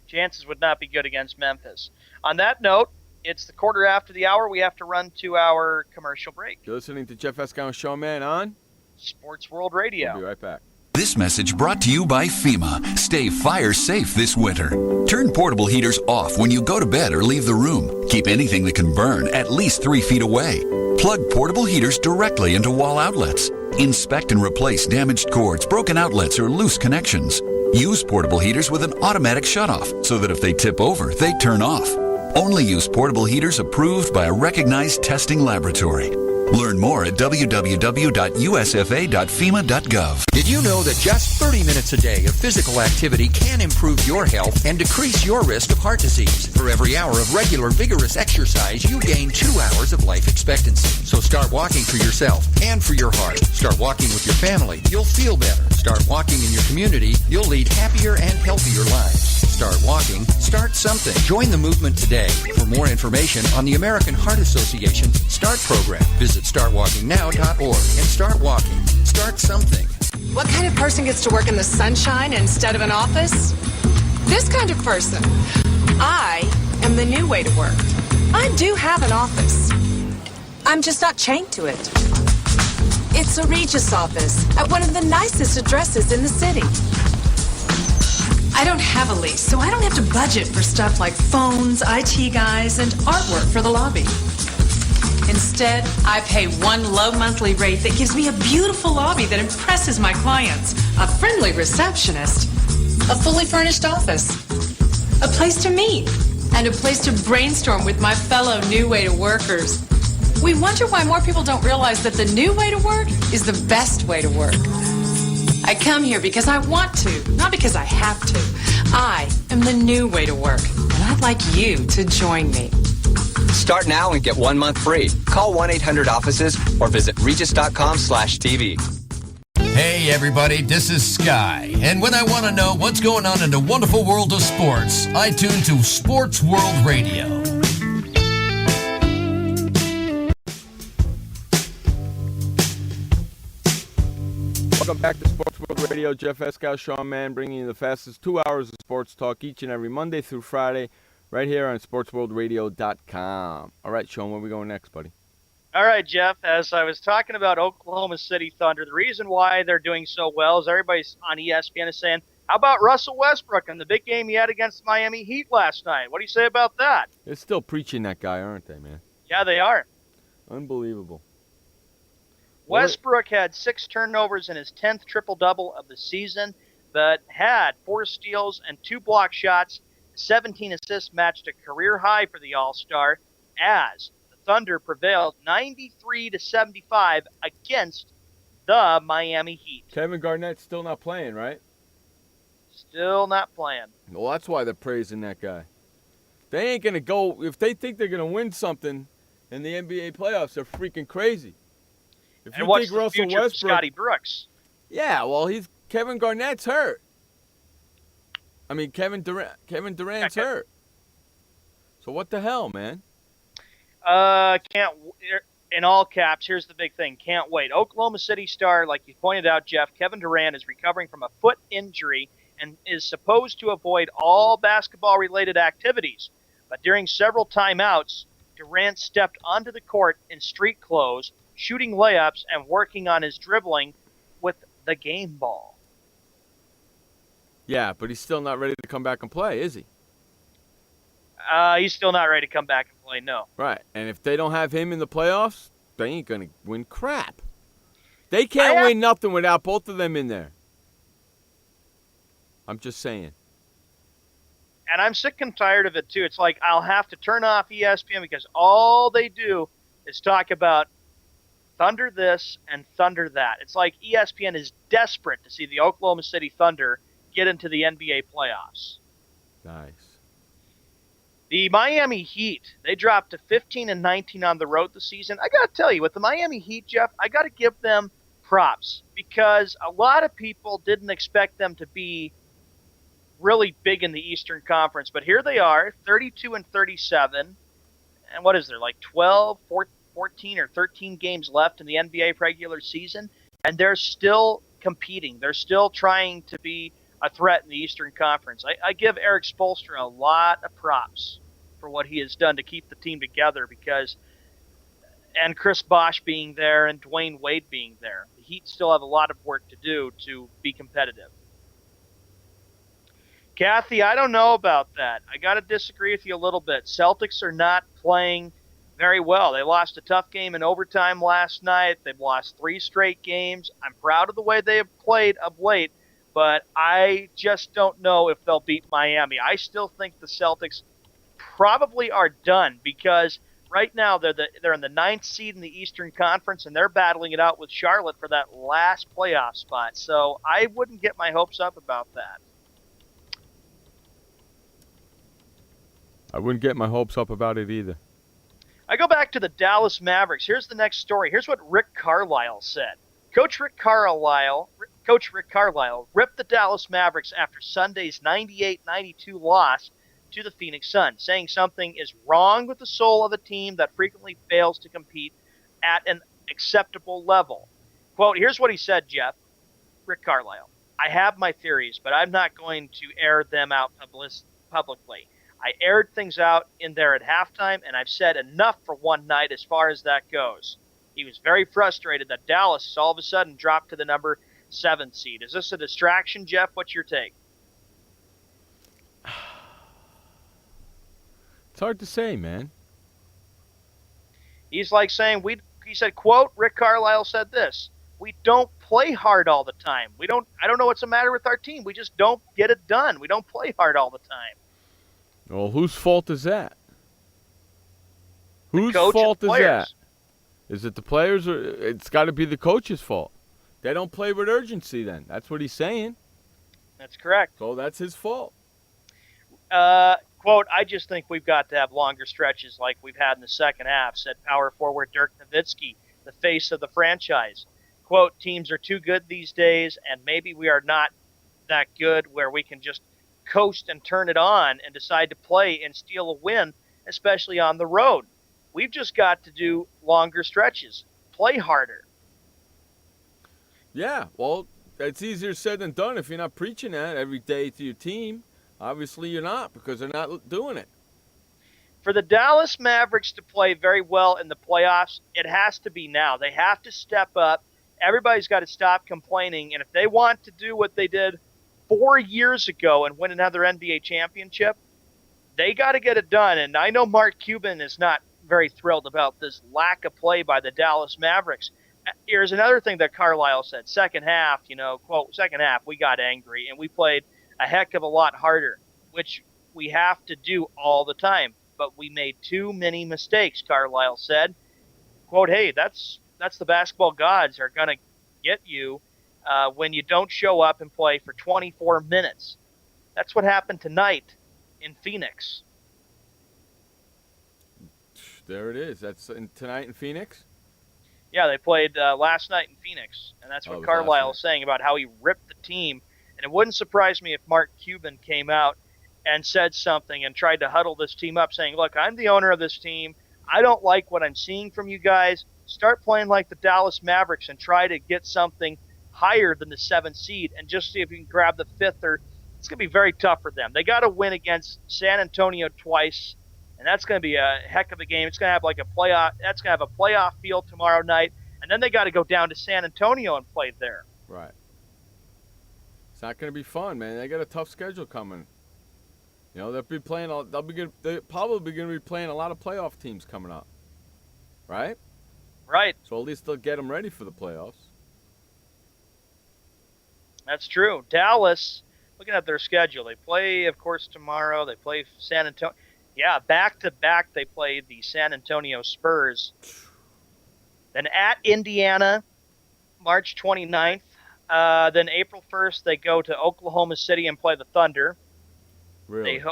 Chances would not be good against Memphis. On that note, it's the quarter after the hour. We have to run to our commercial break. You're listening to Jeff Escow and Sean Man on Sports World Radio. We'll be right back. This message brought to you by FEMA. Stay fire safe this winter. Turn portable heaters off when you go to bed or leave the room. Keep anything that can burn at least 3 feet away. Plug portable heaters directly into wall outlets. Inspect and replace damaged cords, broken outlets, or loose connections. Use portable heaters with an automatic shutoff so that if they tip over, they turn off. Only use portable heaters approved by a recognized testing laboratory. Learn more at www.usfa.fema.gov. Did you know that just 30 minutes a day of physical activity can improve your health and decrease your risk of heart disease? For every hour of regular, vigorous exercise, you gain 2 hours of life expectancy. So start walking for yourself and for your heart. Start walking with your family. You'll feel better. Start walking in your community. You'll lead happier and healthier lives. Start walking. Start something. Join the movement today. For more information on the American Heart Association START program, visit startwalkingnow.org and start walking. Start something. What kind of person gets to work in the sunshine instead of an office? This kind of person. I am the new way to work. I do have an office. I'm just not chained to it. It's a Regis office at one of the nicest addresses in the city. I don't have a lease, so I don't have to budget for stuff like phones, IT guys, and artwork for the lobby. Instead, I pay one low monthly rate that gives me a beautiful lobby that impresses my clients, a friendly receptionist, a fully furnished office, a place to meet, and a place to brainstorm with my fellow New Way to Workers. We wonder why more people don't realize that the new way to work is the best way to work. I come here because I want to, not because I have to. I am the new way to work, and I'd like you to join me. Start now and get 1 month free. Call 1-800-OFFICES or visit regis.com/TV. Hey everybody, this is Sky, and when I want to know what's going on in the wonderful world of sports, I tune to Sports World Radio. Welcome back to Sports World Radio. Jeff Escow, Sean Mann, bringing you the fastest 2 hours of sports talk each and every Monday through Friday, right here on SportsWorldRadio.com. All right, Sean, where are we going next, buddy? All right, Jeff, as I was talking about Oklahoma City Thunder, the reason why they're doing so well is everybody's on ESPN is saying, how about Russell Westbrook and the big game he had against Miami Heat last night? What do you say about that? They're still preaching that guy, aren't they, man? Yeah, they are. Unbelievable. Westbrook had 6 turnovers in his 10th triple-double of the season, but had 4 steals and 2 block shots. 17 assists matched a career high for the All-Star as the Thunder prevailed 93-75 against the Miami Heat. Kevin Garnett's still not playing, right? Still not playing. Well, that's why they're praising that guy. They ain't going to go, if they think they're going to win something in the NBA playoffs, they're freaking crazy. If and you what's think the Russell future Westbrook, of Scotty Brooks? Yeah, well, Kevin Garnett's hurt. I mean, Kevin Durant's hurt. So what the hell, man? In all caps, here's the big thing. Can't wait. Oklahoma City star, like you pointed out, Jeff, Kevin Durant is recovering from a foot injury and is supposed to avoid all basketball-related activities. But during several timeouts, Durant stepped onto the court in street clothes, shooting layups and working on his dribbling with the game ball. Yeah, but he's still not ready to come back and play, is he? He's still not ready to come back and play, no. Right, and if they don't have him in the playoffs, they ain't going to win crap. They can't win nothing without both of them in there. I'm just saying. And I'm sick and tired of it, too. It's like I'll have to turn off ESPN because all they do is talk about Thunder this and Thunder that. It's like ESPN is desperate to see the Oklahoma City Thunder get into the NBA playoffs. Nice. The Miami Heat, they dropped to 15-19 on the road this season. I got to tell you, with the Miami Heat, Jeff, I got to give them props because a lot of people didn't expect them to be really big in the Eastern Conference. But here they are, 32-37. And what is there, like 12, 14 or 13 games left in the NBA regular season, and they're still competing. They're still trying to be a threat in the Eastern Conference. I give Eric Spoelstra a lot of props for what he has done to keep the team together and Chris Bosh being there and Dwayne Wade being there. The Heat still have a lot of work to do to be competitive. Kathy, I don't know about that. I got to disagree with you a little bit. Celtics are not playing very well. They lost a tough game in overtime last night. They've lost 3 straight games. I'm proud of the way they have played of late, but I just don't know if they'll beat Miami. I still think the Celtics probably are done because right now they're in the 9th seed in the Eastern Conference, and they're battling it out with Charlotte for that last playoff spot. So I wouldn't get my hopes up about that. I wouldn't get my hopes up about it either. I go back to the Dallas Mavericks. Here's the next story. Here's what Rick Carlisle said. Coach Rick Carlisle ripped the Dallas Mavericks after Sunday's 98-92 loss to the Phoenix Suns, saying something is wrong with the soul of a team that frequently fails to compete at an acceptable level. Quote, here's what he said, Jeff. Rick Carlisle. I have my theories, but I'm not going to air them out publicly. I aired things out in there at halftime, and I've said enough for one night as far as that goes. He was very frustrated that Dallas all of a sudden dropped to the number 7 seed. Is this a distraction, Jeff? What's your take? It's hard to say, man. He's like saying, he said, quote, Rick Carlisle said this, we don't play hard all the time. I don't know what's the matter with our team. We just don't get it done. We don't play hard all the time. Well, whose fault is that? Whose coach fault and is players. that? Is it the players, or it's got to be the coach's fault? They don't play with urgency then. That's what he's saying. That's correct. So that's his fault. Quote, I just think we've got to have longer stretches like we've had in the second half, said power forward Dirk Nowitzki, the face of the franchise. Quote, teams are too good these days, and maybe we are not that good where we can just coast and turn it on and decide to play and steal a win, especially on the road. We've just got to do longer stretches, play harder. Yeah, well, it's easier said than done if you're not preaching that every day to your team. Obviously you're not, because they're not doing it. For the Dallas Mavericks to play very well in the playoffs, it has to be now. They have to step up. Everybody's got to stop complaining. And if they want to do what they did 4 years ago and win another NBA championship, they got to get it done. And I know Mark Cuban is not very thrilled about this lack of play by the Dallas Mavericks. Here's another thing that Carlisle said. Second half, quote, second half, we got angry and we played a heck of a lot harder, which we have to do all the time. But we made too many mistakes, Carlisle said. Quote, hey, that's the basketball gods are going to get you when you don't show up and play for 24 minutes. That's what happened tonight in Phoenix. There it is. That's tonight in Phoenix? Yeah, they played last night in Phoenix, and that's what Carlisle is saying about how he ripped the team. And it wouldn't surprise me if Mark Cuban came out and said something and tried to huddle this team up, saying, look, I'm the owner of this team. I don't like what I'm seeing from you guys. Start playing like the Dallas Mavericks and try to get something higher than the 7th seed and just see if you can grab the 5th. Or it's going to be very tough for them. They got to win against San Antonio twice, and that's going to be a heck of a game. It's going to have like a playoff. That's going to have a playoff feel tomorrow night, and then they got to go down to San Antonio and play there. Right. It's not going to be fun, man. They got a tough schedule coming. They'll be playing. They're probably going to be playing a lot of playoff teams coming up, right? Right. So at least they'll get them ready for the playoffs. That's true. Dallas, looking at their schedule, they play, of course, tomorrow. They play San Antonio. Yeah, back-to-back they play the San Antonio Spurs. Then at Indiana, March 29th. Then April 1st, they go to Oklahoma City and play the Thunder. Really?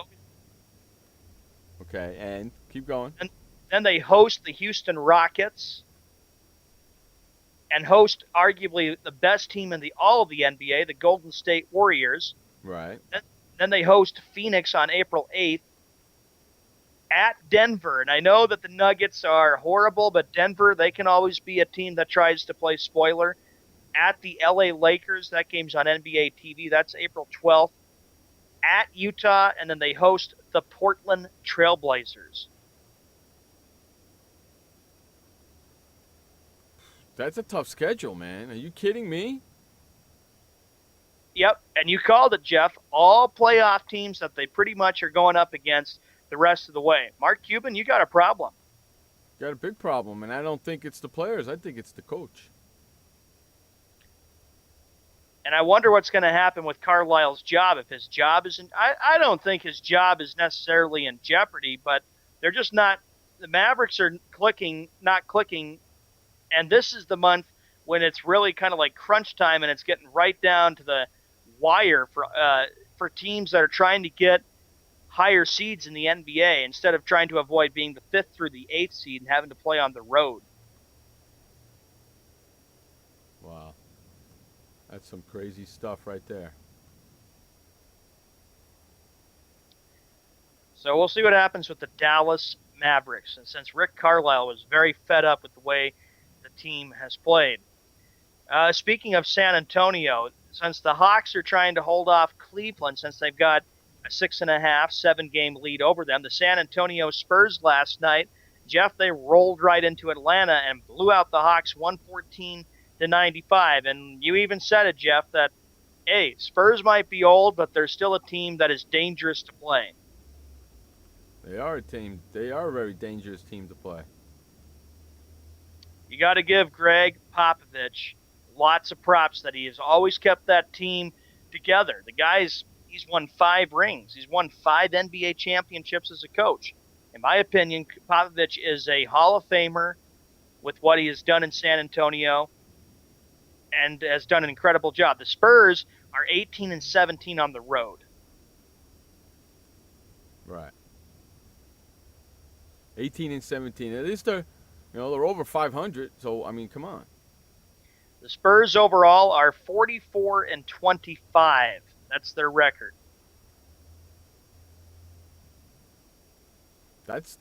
Okay, and keep going. And then they host the Houston Rockets and host arguably the best team in all of the NBA, the Golden State Warriors. Right. Then they host Phoenix on April 8th. At Denver, and I know that the Nuggets are horrible, but Denver, they can always be a team that tries to play spoiler. At the LA Lakers, that game's on NBA TV. That's April 12th. At Utah, and then they host the Portland Trailblazers. That's a tough schedule, man. Are you kidding me? Yep, and you called it, Jeff. All playoff teams that they pretty much are going up against the rest of the way. Mark Cuban, you got a problem. Got a big problem, and I don't think it's the players. I think it's the coach. And I wonder what's going to happen with Carlisle's job. If his job isn't, I don't think his job is necessarily in jeopardy, but they're just not. The Mavericks are not clicking, and this is the month when it's really kind of like crunch time, and it's getting right down to the wire for teams that are trying to get higher seeds in the NBA instead of trying to avoid being the 5th through the 8th seed and having to play on the road. Wow. That's some crazy stuff right there. So we'll see what happens with the Dallas Mavericks. And since Rick Carlisle was very fed up with the way the team has played. Speaking of San Antonio, since the Hawks are trying to hold off Cleveland, since they've got a 6.5, 7-game lead over them, the San Antonio Spurs last night, Jeff, they rolled right into Atlanta and blew out the Hawks 114-95. And you even said it, Jeff, that, hey, Spurs might be old, but they're still a team that is dangerous to play. They are a team. They are a very dangerous team to play. You got to give Greg Popovich lots of props that he has always kept that team together. He's won 5 rings. He's won 5 NBA championships as a coach. In my opinion, Popovich is a Hall of Famer with what he has done in San Antonio and has done an incredible job. The Spurs are 18-17 on the road. Right. 18-17. At least they're over 500. So, I mean, come on. The Spurs overall are 44-25. That's their record. That's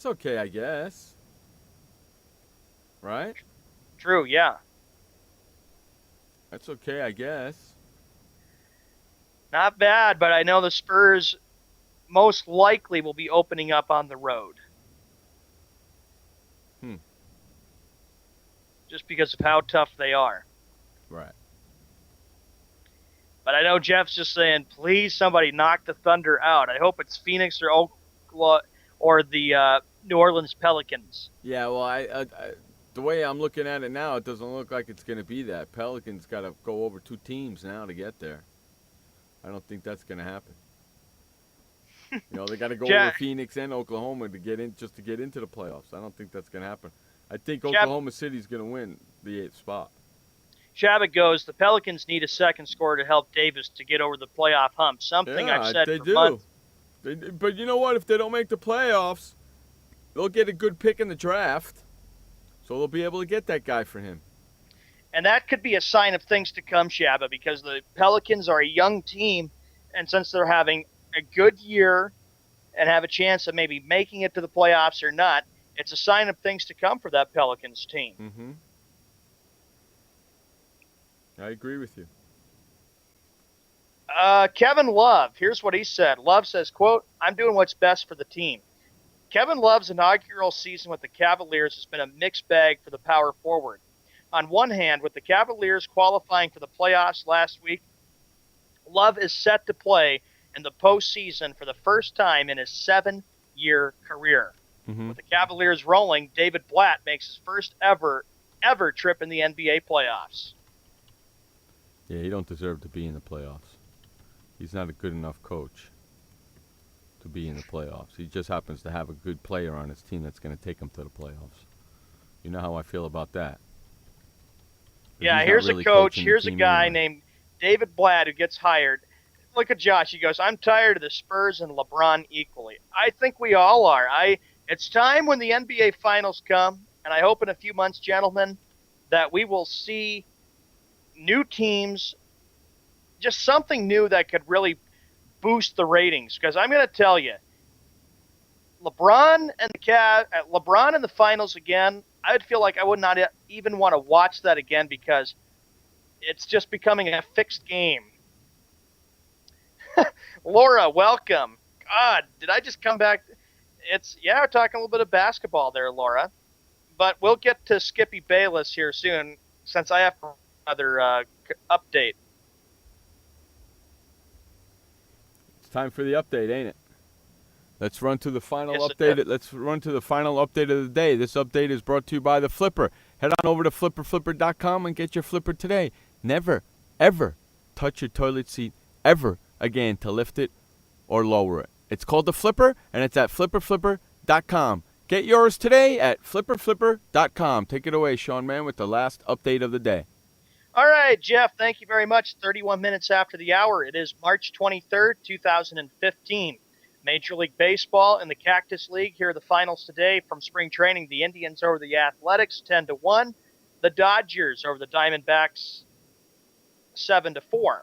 okay, I guess. Right? True, yeah. That's okay, I guess. Not bad, but I know the Spurs most likely will be opening up on the road. Just because of how tough they are. Right. But I know Jeff's just saying, please somebody knock the Thunder out. I hope it's Phoenix or Oklahoma or the New Orleans Pelicans. Yeah, well, I the way I'm looking at it now, it doesn't look like it's going to be that. Pelicans got to go over 2 teams now to get there. I don't think that's going to happen. They got to go over Phoenix and Oklahoma to get into the playoffs. I don't think that's going to happen. I think Oklahoma City's going to win the 8th spot. Shabbat goes, the Pelicans need a second scorer to help Davis to get over the playoff hump. Something I've said for months. But you know what? If they don't make the playoffs, they'll get a good pick in the draft. So they'll be able to get that guy for him. And that could be a sign of things to come, Shabba, because the Pelicans are a young team, and since they're having a good year and have a chance of maybe making it to the playoffs or not, it's a sign of things to come for that Pelicans team. Mm-hmm. I agree with you. Kevin Love, here's what he said. Love says, quote, "I'm doing what's best for the team." Kevin Love's inaugural season with the Cavaliers has been a mixed bag for the power forward. On one hand, with the Cavaliers qualifying for the playoffs last week, Love is set to play in the postseason for the first time in his 7-year career. Mm-hmm. With the Cavaliers rolling, David Blatt makes his first ever trip in the NBA playoffs. Yeah, he don't deserve to be in the playoffs. He's not a good enough coach to be in the playoffs. He just happens to have a good player on his team that's going to take him to the playoffs. You know how I feel about that. Yeah, here's a coach. Here's a guy named David Blatt who gets hired. Look at Josh. He goes, "I'm tired of the Spurs and LeBron equally." I think we all are. It's time when the NBA Finals come, and I hope in a few months, gentlemen, that we will see new teams, just something new that could really boost the ratings. Because I'm going to tell you, LeBron and the Finals again, I'd feel like I would not even want to watch that again because it's just becoming a fixed game. Laura, welcome. God, did I just come back? We're talking a little bit of basketball there, Laura. But we'll get to Skippy Bayless here soon since I have another update. It's time for the update, ain't it? Let's run to the final update. Let's run to the final update of the day. This update is brought to you by the Flipper. Head on over to flipperflipper.com and get your Flipper today. Never, ever touch your toilet seat ever again to lift it or lower it. It's called the Flipper, and it's at flipperflipper.com. Get yours today at flipperflipper.com. Take it away, Sean Mann, with the last update of the day. All right, Jeff, thank you very much. 31 minutes after the hour. It is March 23rd, 2015. Major League Baseball in the Cactus League. Here are the finals today from spring training. The Indians over the Athletics, 10-1. The Dodgers over the Diamondbacks, 7-4.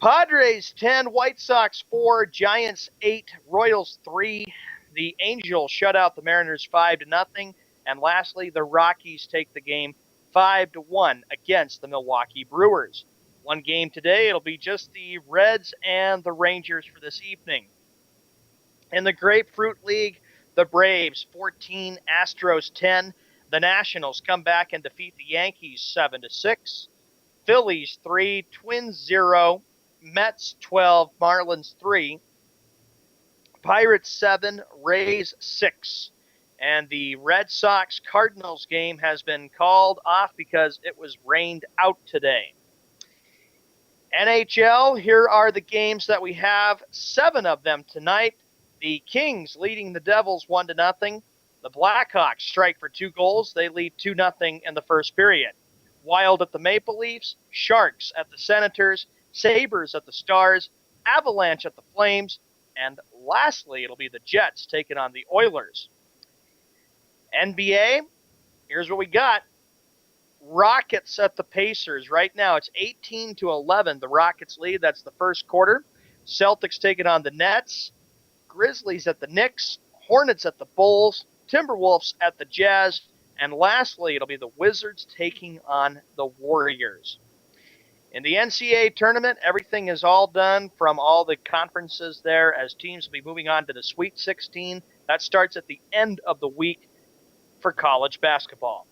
Padres 10, White Sox 4, Giants 8, Royals 3. The Angels shut out the Mariners 5-0. And lastly, the Rockies take the game 5-1 against the Milwaukee Brewers. One game today, it'll be just the Reds and the Rangers for this evening. In the Grapefruit League, the Braves 14, Astros 10. The Nationals come back and defeat the Yankees 7-6. Phillies 3, Twins 0. Mets 12, Marlins 3. Pirates 7, Rays 6. And the Red Sox-Cardinals game has been called off because it was rained out today. NHL, here are the games that we have. 7 of them tonight. The Kings leading the Devils 1-0. The Blackhawks strike for 2 goals. They lead 2-0 in the first period. Wild at the Maple Leafs, Sharks at the Senators, Sabres at the Stars, Avalanche at the Flames, and lastly, it'll be the Jets taking on the Oilers. NBA, here's what we got. Rockets at the Pacers. Right now, it's 18-11. The Rockets lead. That's the first quarter. Celtics taking on the Nets. Grizzlies at the Knicks. Hornets at the Bulls. Timberwolves at the Jazz. And lastly, it'll be the Wizards taking on the Warriors. In the NCAA tournament, everything is all done from all the conferences there as teams will be moving on to the Sweet 16. That starts at the end of the week for college basketball.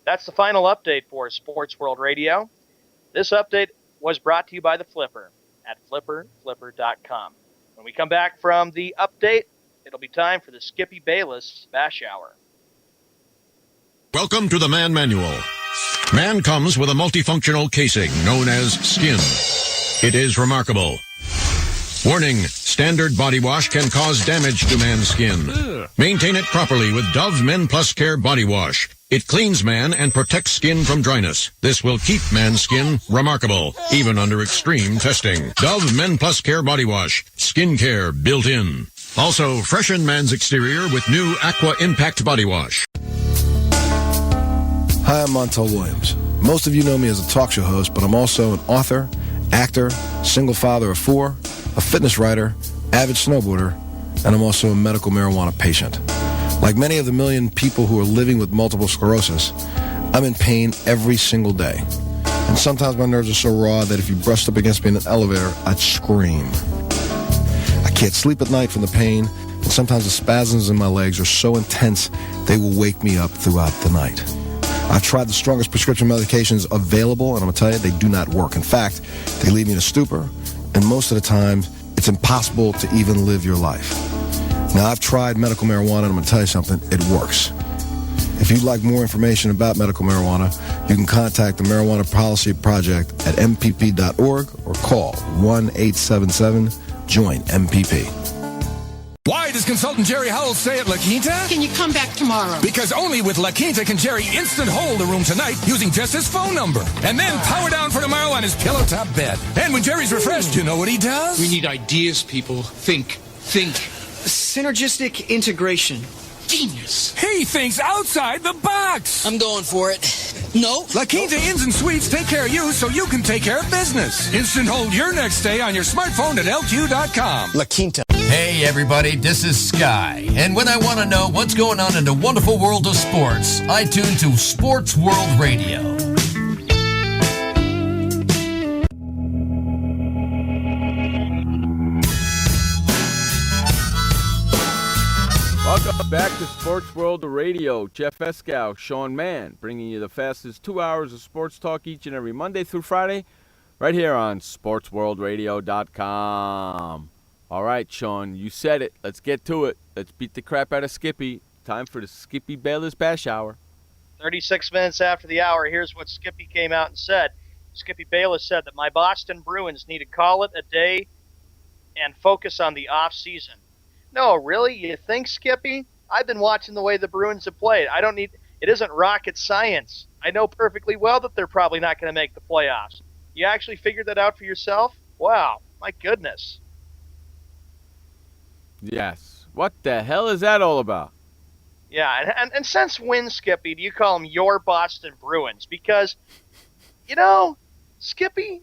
That's the final update for Sports World Radio. This update was brought to you by the Flipper at flipper.com. When we come back from the update, it'll be time for the Skippy Bayless Bash Hour. Welcome to the Man Manual. Man comes with a multifunctional casing known as skin. It is remarkable. Warning, standard body wash can cause damage to man's skin. Maintain it properly with Dove Men Plus Care Body Wash. It cleans man and protects skin from dryness. This will keep man's skin remarkable, even under extreme testing. Dove Men Plus Care Body Wash. Skin care built in. Also, freshen man's exterior with new Aqua Impact Body Wash. Hi, I'm Montel Williams. Most of you know me as a talk show host, but I'm also an author, actor, single father of 4, a fitness writer, avid snowboarder, and I'm also a medical marijuana patient. Like many of the million people who are living with multiple sclerosis, I'm in pain every single day. And sometimes my nerves are so raw that if you brushed up against me in an elevator, I'd scream. I can't sleep at night from the pain, and sometimes the spasms in my legs are so intense they will wake me up throughout the night. I've tried the strongest prescription medications available, and I'm going to tell you, they do not work. In fact, they leave me in a stupor, and most of the time, it's impossible to even live your life. Now, I've tried medical marijuana, and I'm going to tell you something, it works. If you'd like more information about medical marijuana, you can contact the Marijuana Policy Project at mpp.org or call 1-877-JOIN-MPP. Why does consultant Jerry Howell stay at La Quinta? Can you come back tomorrow? Because only with La Quinta can Jerry instant hold the room tonight using just his phone number. And then power down for tomorrow on his pillow top bed. And when Jerry's refreshed, you know what he does? We need ideas, people. Think. Synergistic integration. Genius. He thinks outside the box. I'm going for it. No. La Quinta Inns and Suites take care of you so you can take care of business. Instant hold your next stay on your smartphone at LQ.com. La Quinta. Hey everybody, this is Sky. And when I want to know what's going on in the wonderful world of sports, I tune to Sports World Radio. Welcome back to Sports World Radio. Jeff Escow, Sean Mann, bringing you the fastest 2 hours of sports talk each and every Monday through Friday, right here on SportsWorldRadio.com. All right, Sean, you said it. Let's get to it. Let's beat the crap out of Skippy. Time for the Skippy Bayless Bash Hour. 36 minutes after the hour, here's what Skippy came out and said. Skippy Bayless said that my Boston Bruins need to call it a day and focus on the off season. No, really? You think, Skippy? I've been watching the way the Bruins have played. It isn't rocket science. I know perfectly well that they're probably not going to make the playoffs. You actually figured that out for yourself? Wow, my goodness. Yes. What the hell is that all about? Yeah, and since when, Skippy, do you call them your Boston Bruins? Because, Skippy,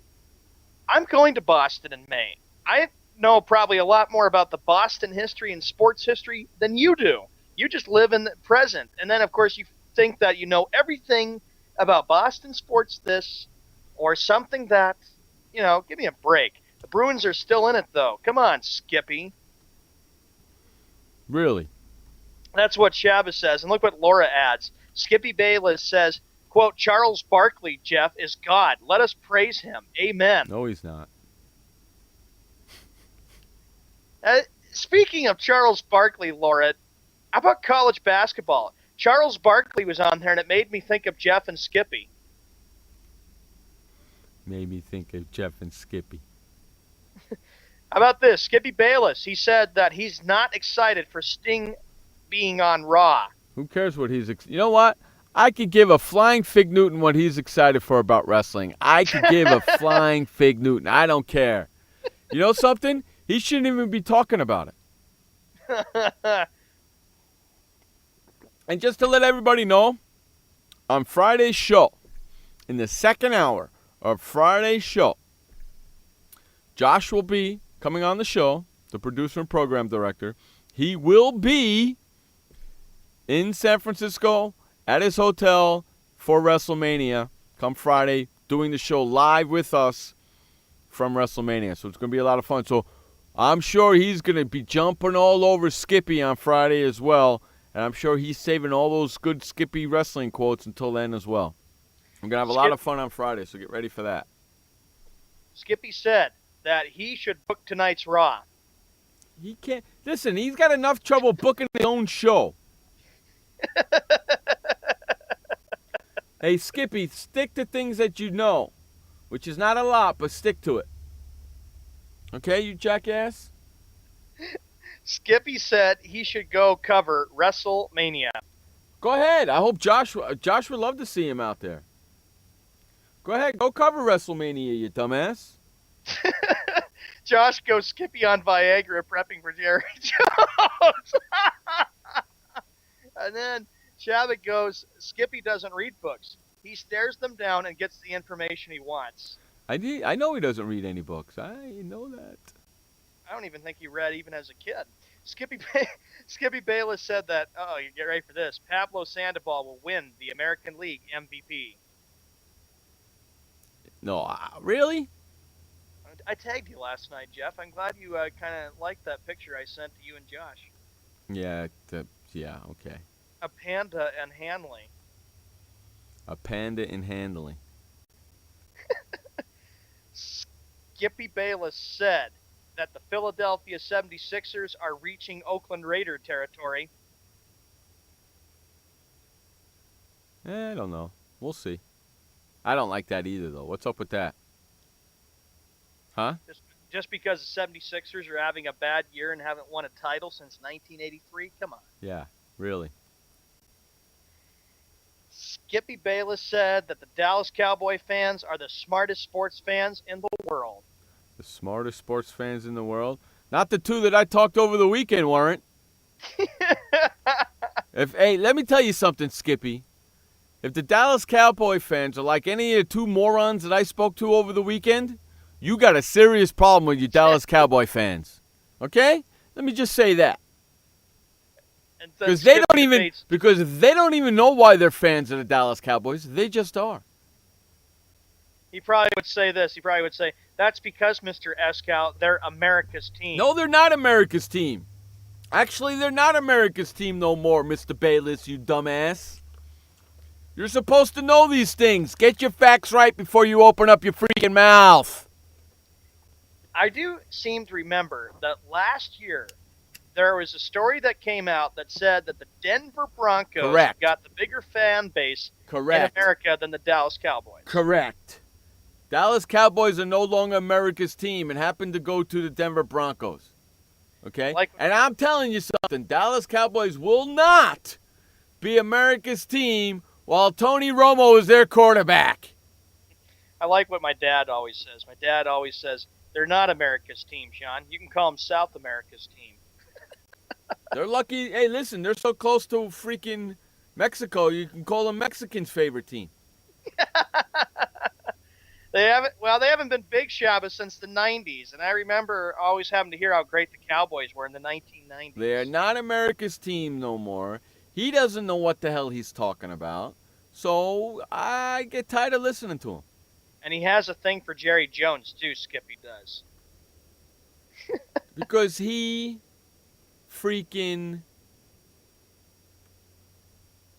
I'm going to Boston in May. I know probably a lot more about the Boston history and sports history than you do. You just live in the present. And then, of course, you think that you know everything about Boston sports this or something that, give me a break. The Bruins are still in it, though. Come on, Skippy. Really? That's what Shabba says. And look what Laura adds. Skippy Bayless says, quote, Charles Barkley, Jeff, is God. Let us praise him. Amen. No, he's not. Speaking of Charles Barkley, Laura, How about college basketball? Charles Barkley was on there, and it made me think of Jeff and Skippy. Made me think of Jeff and Skippy. How about this? Skippy Bayless, he said that he's not excited for Sting being on Raw. Who cares what he's... You know what? I could give a flying fig Newton what he's excited for about wrestling. I could give a flying fig Newton. I don't care. You know something? He shouldn't even be talking about it. And just to let everybody know, on Friday's show, in the second hour of Friday's show, Josh will be coming on the show, the producer and program director. He will be in San Francisco at his hotel for WrestleMania come Friday, doing the show live with us from WrestleMania. So it's going to be a lot of fun. So I'm sure he's going to be jumping all over Skippy on Friday as well. And I'm sure he's saving all those good Skippy wrestling quotes until then as well. I'm going to have a lot of fun on Friday, so get ready for that. Skippy said that he should book tonight's Raw. He can't. Listen, he's got enough trouble booking his own show. Hey, Skippy, stick to things that you know, which is not a lot, but stick to it. Okay, you jackass? Skippy said he should go cover WrestleMania. Go ahead. I hope Josh would love to see him out there. Go ahead. Go cover WrestleMania, you dumbass. Josh goes Skippy on Viagra prepping for Jerry Jones. And then Shabbat goes, Skippy doesn't read books. He stares them down and gets the information he wants. I know he doesn't read any books. I know that. I don't even think he read even as a kid. Skippy Bayless said that, you get ready for this, Pablo Sandoval will win the American League MVP. No, really? I tagged you last night, Jeff. I'm glad you kind of liked that picture I sent to you and Josh. Yeah, okay. A panda and Hanley. A panda in handling. Skippy Bayless said that the Philadelphia 76ers are reaching Oakland Raider territory. I don't know. We'll see. I don't like that either, though. What's up with that? Huh? Just because the 76ers are having a bad year and haven't won a title since 1983? Come on. Yeah, really. Skippy Bayless said that the Dallas Cowboy fans are the smartest sports fans in the world. The smartest sports fans in the world? Not the two that I talked over the weekend weren't. Hey, let me tell you something, Skippy. If the Dallas Cowboy fans are like any of the two morons that I spoke to over the weekend, you got a serious problem with your Dallas Cowboy fans. Okay? Let me just say that. Because they don't even know why they're fans of the Dallas Cowboys. They just are. He probably would say this. He probably would say, that's because, Mr. Eskow, they're America's team. No, they're not America's team. Actually, they're not America's team no more, Mr. Bayless, you dumbass. You're supposed to know these things. Get your facts right before you open up your freaking mouth. I do seem to remember that last year there was a story that came out that said that the Denver Broncos got the bigger fan base in America than the Dallas Cowboys. Correct. Dallas Cowboys are no longer America's team and happen to go to the Denver Broncos. Okay? And I'm telling you something. Dallas Cowboys will not be America's team while Tony Romo is their quarterback. I like what my dad always says. My dad always says, they're not America's team, Sean. You can call them South America's team. They're lucky. Hey, listen, they're so close to freaking Mexico, you can call them Mexicans' favorite team. They haven't been big Shabba since the 90s, and I remember always having to hear how great the Cowboys were in the 1990s. They're not America's team no more. He doesn't know what the hell he's talking about, so I get tired of listening to him. And he has a thing for Jerry Jones, too, Skippy does. Because he freaking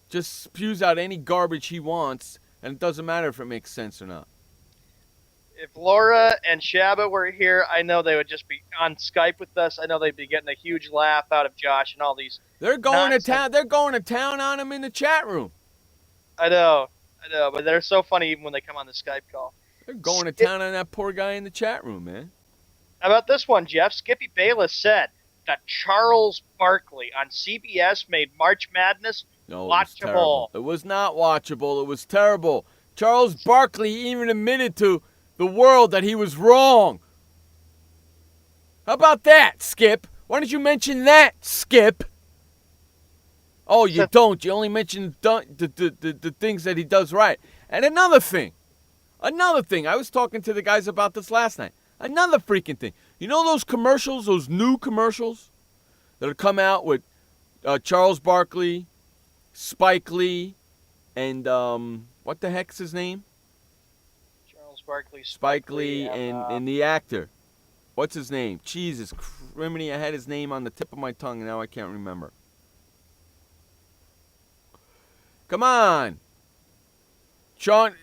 just spews out any garbage he wants, and it doesn't matter if it makes sense or not. If Laura and Shabba were here, I know they would just be on Skype with us. I know they'd be getting a huge laugh out of Josh and all these. They're going to town. They're going to town on him in the chat room. I know, but they're so funny even when they come on the Skype call. They're going to town on that poor guy in the chat room, man. How about this one, Jeff? Skippy Bayless said that Charles Barkley on CBS made March Madness watchable. It was not watchable. It was terrible. Charles Barkley even admitted to the world that he was wrong. How about that, Skip? Why don't you mention that, Skip? Oh, you don't. You only mention the things that he does right. And another thing. I was talking to the guys about this last night. Another freaking thing. You know those commercials, those new commercials that have come out with Charles Barkley, Spike Lee, and what the heck's his name? Charles Barkley, Spike Lee, and the actor. What's his name? Jesus criminy, I had his name on the tip of my tongue, and now I can't remember. Come on.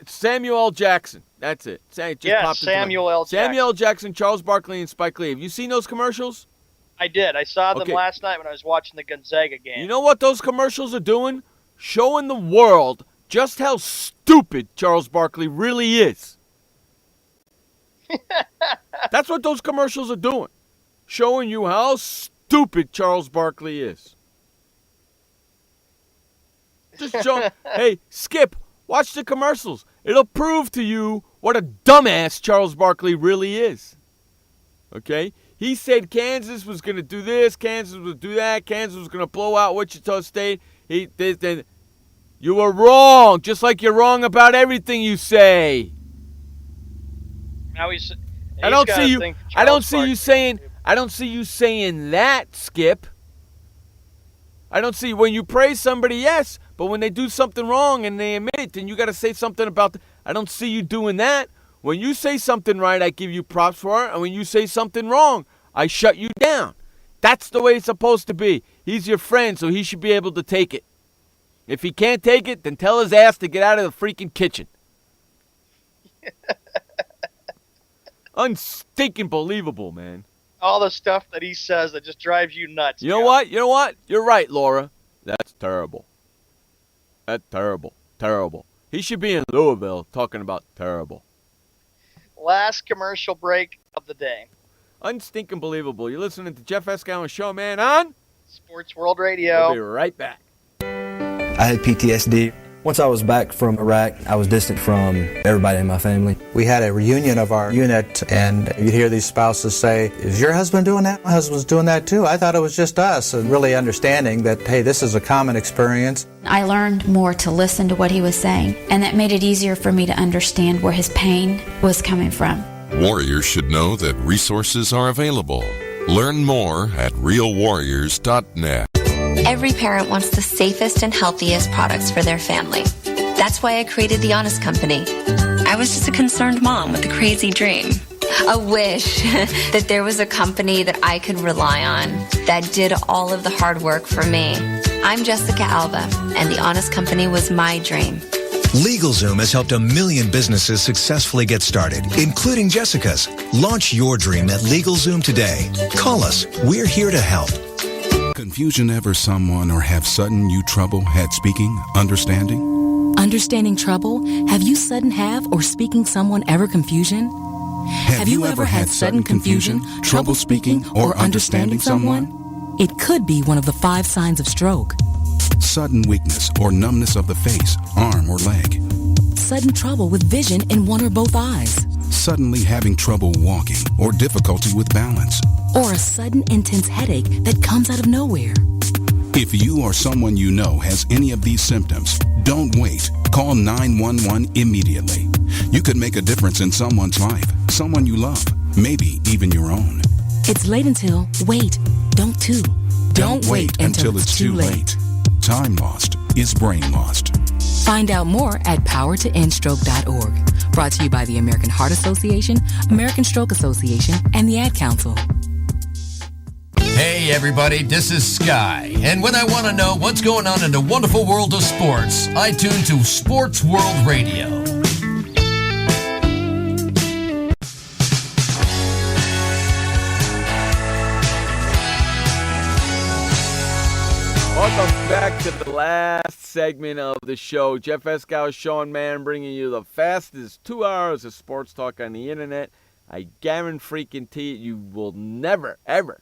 Samuel L. Jackson. That's it. Samuel L. Jackson. Samuel L. Jackson, Charles Barkley, and Spike Lee. Have you seen those commercials? I did. I saw them last night when I was watching the Gonzaga game. You know what those commercials are doing? Showing the world just how stupid Charles Barkley really is. That's what those commercials are doing. Showing you how stupid Charles Barkley is. Just show. Hey, Skip, watch the commercials. It'll prove to you what a dumbass Charles Barkley really is. Okay? He said Kansas was going to do this, Kansas would do that, Kansas was going to blow out Wichita State. You were wrong, just like you're wrong about everything you say. Now I don't see you saying that, Skip. I don't see when you praise somebody, yes, but when they do something wrong and they admit it, then you got to say something about I don't see you doing that. When you say something right, I give you props for it, and when you say something wrong, I shut you down. That's the way it's supposed to be. He's your friend, so he should be able to take it. If he can't take it, then tell his ass to get out of the freaking kitchen. Unstinking believable, man. All the stuff that he says that just drives you nuts. You know what? You're right, Laura. That's terrible. That's terrible. Terrible. He should be in Louisville talking about terrible. Last commercial break of the day. Unstinking believable. You're listening to Jeff Escow Show, man, on Sports World Radio. We'll be right back. I had PTSD. Once I was back from Iraq, I was distant from everybody in my family. We had a reunion of our unit, and you'd hear these spouses say, is your husband doing that? My husband's doing that too. I thought it was just us. And really understanding that, hey, this is a common experience. I learned more to listen to what he was saying, and that made it easier for me to understand where his pain was coming from. Warriors should know that resources are available. Learn more at realwarriors.net. Every parent wants the safest and healthiest products for their family. That's why I created The Honest Company. I was just a concerned mom with a crazy dream. A wish that there was a company that I could rely on that did all of the hard work for me. I'm Jessica Alba, and The Honest Company was my dream. LegalZoom has helped 1 million businesses successfully get started, including Jessica's. Launch your dream at LegalZoom today. Call us. We're here to help. Confusion ever someone or have sudden you trouble had speaking, understanding? Understanding trouble? Have you sudden have or speaking someone ever confusion? Have you ever had sudden confusion, trouble speaking, or understanding someone? It could be one of the 5 signs of stroke. Sudden weakness or numbness of the face, arm, or leg. Sudden trouble with vision in one or both eyes. Suddenly having trouble walking or difficulty with balance. Or a sudden intense headache that comes out of nowhere. If you or someone you know has any of these symptoms, don't wait. Call 911 immediately. You could make a difference in someone's life, someone you love, maybe even your own. It's late until, wait, don't too. Don't wait until it's too late. Time lost is brain lost. Find out more at powertoendstroke.org. Brought to you by the American Heart Association, American Stroke Association, and the Ad Council. Hey everybody, this is Sky, and when I want to know what's going on in the wonderful world of sports, I tune to Sports World Radio. Welcome back to the last segment of the show. Jeff Eskow, Sean Mann, bringing you the fastest 2 hours of sports talk on the internet. I guarantee you will never, ever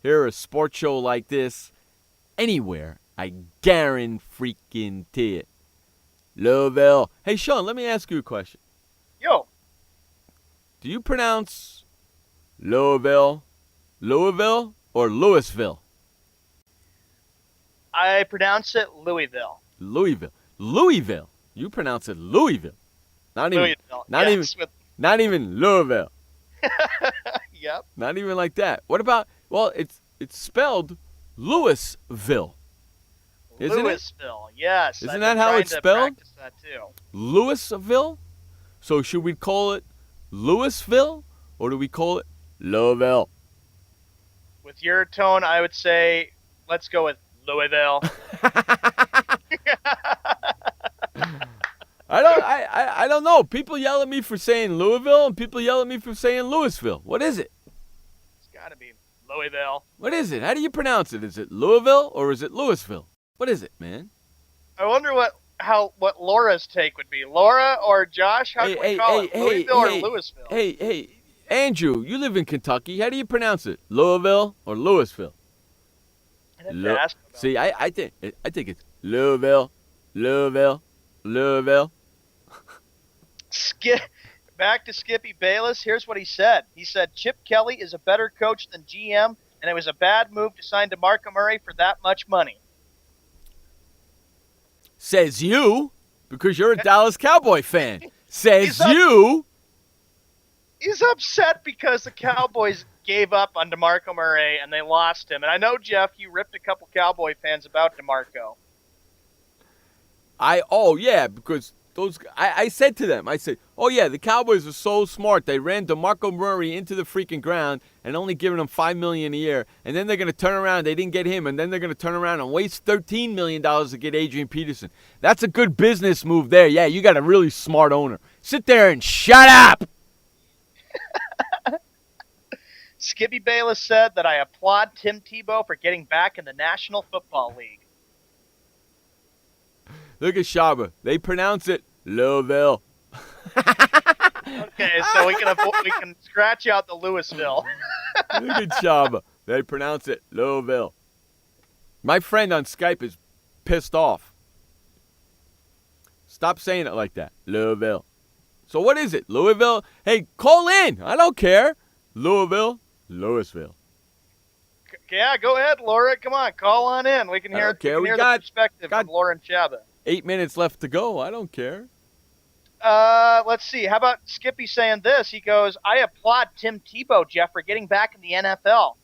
hear a sports show like this anywhere. I guarantee it. Louisville. Hey, Sean, let me ask you a question. Yo. Do you pronounce Louisville, or Louisville? I pronounce it Louisville. Louisville. You pronounce it Louisville. Not even. Louisville. Not Yes, even. Not even Louisville. Yep. Not even like that. What about? Well, it's spelled Louisville. Isn't Louisville. Yes. Isn't I've that been how trying it's to spelled? practice that too. Louisville. So should we call it Louisville, or do we call it Louisville? With your tone, I would say let's go with Louisville. I don't know. People yell at me for saying Louisville, and people yell at me for saying Louisville. What is it? It's got to be Louisville. What is it? How do you pronounce it? Is it Louisville or is it Louisville? What is it, man? I wonder what Laura's take would be. Laura or Josh? How do we call it? Louisville or Louisville? Hey, Andrew, you live in Kentucky. How do you pronounce it? Louisville or Louisville? See, I think it's Louisville. Back to Skippy Bayless. Here's what he said. He said, Chip Kelly is a better coach than GM, and it was a bad move to sign DeMarco Murray for that much money. Says you, because you're a Dallas Cowboy fan. Says you. He's upset because the Cowboys gave up on DeMarco Murray, and they lost him. And I know, Jeff, you ripped a couple Cowboy fans about DeMarco. Because I said to them, the Cowboys are so smart. They ran DeMarco Murray into the freaking ground and only giving him $5 million a year. And then they're going to turn around. They didn't get him. And then they're going to turn around and waste $13 million to get Adrian Peterson. That's a good business move there. Yeah, you got a really smart owner. Sit there and shut up. Skippy Bayless said that I applaud Tim Tebow for getting back in the National Football League. Look at Shaba. They pronounce it Louisville. Okay, so we can scratch out the Louisville. Look at Shaba. They pronounce it Louisville. My friend on Skype is pissed off. Stop saying it like that. Louisville. So what is it? Louisville? Hey, call in. I don't care. Louisville. Louisville. Yeah, go ahead, Laura. Come on, call on in. We can hear, the perspective from Laura and Shaba. 8 minutes left to go. I don't care. Let's see. How about Skippy saying this? He goes, I applaud Tim Tebow, Jeff, for getting back in the NFL.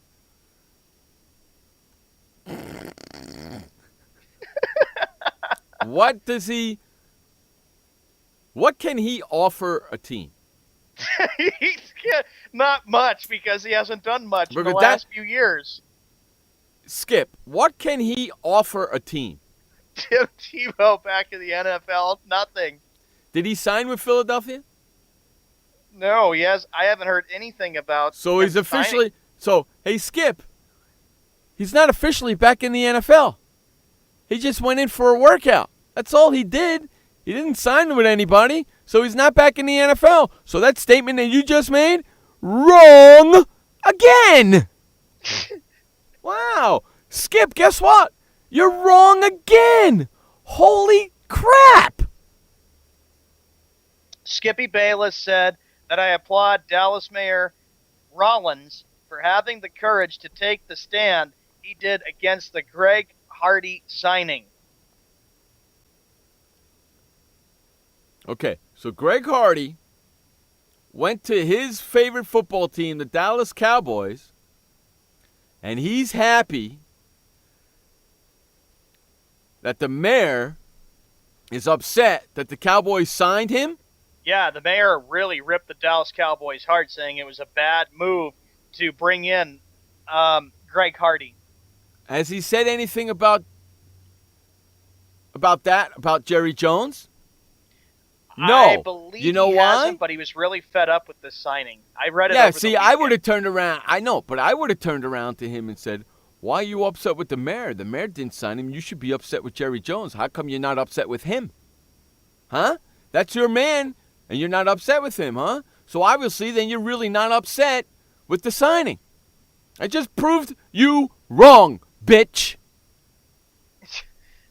What can he offer a team? Not much, because he hasn't done much in the last few years. Skip, what can he offer a team? Tim Tebow back in the NFL, nothing. Did he sign with Philadelphia? No, he has. I haven't heard anything about. So he's officially. So hey, Skip, he's not officially back in the NFL. He just went in for a workout. That's all he did. He didn't sign with anybody, so he's not back in the NFL. So that statement that you just made, wrong again. Wow. Skip, guess what? You're wrong again. Holy crap. Skippy Bayless said that I applaud Dallas Mayor Rollins for having the courage to take the stand he did against the Greg Hardy signing. Okay, so Greg Hardy went to his favorite football team, the Dallas Cowboys, and he's happy that the mayor is upset that the Cowboys signed him? Yeah, the mayor really ripped the Dallas Cowboys hard, saying it was a bad move to bring in Greg Hardy. Has he said anything about Jerry Jones? No. I believe you know he why? hasn't, but he was really fed up with this signing. I read it Yeah, over the see, weekend. I would have turned around. I know, but I would have turned around to him and said, Why are you upset with the mayor? The mayor didn't sign him. You should be upset with Jerry Jones. How come you're not upset with him? Huh? That's your man, and you're not upset with him, huh? So obviously, then you're really not upset with the signing. I just proved you wrong, bitch.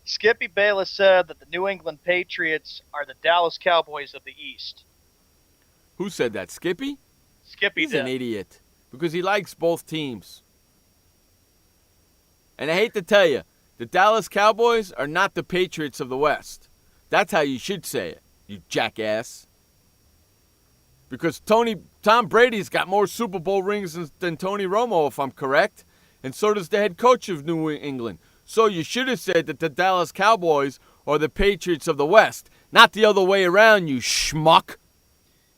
Skippy Bayless said that the New England Patriots are the Dallas Cowboys of the East. Who said that, Skippy? Skippy He's did. an idiot because he likes both teams. And I hate to tell you, the Dallas Cowboys are not the Patriots of the West. That's how you should say it, you jackass. Because Tom Brady's got more Super Bowl rings than Tony Romo, if I'm correct. And so does the head coach of New England. So you should have said that the Dallas Cowboys are the Patriots of the West, not the other way around, you schmuck.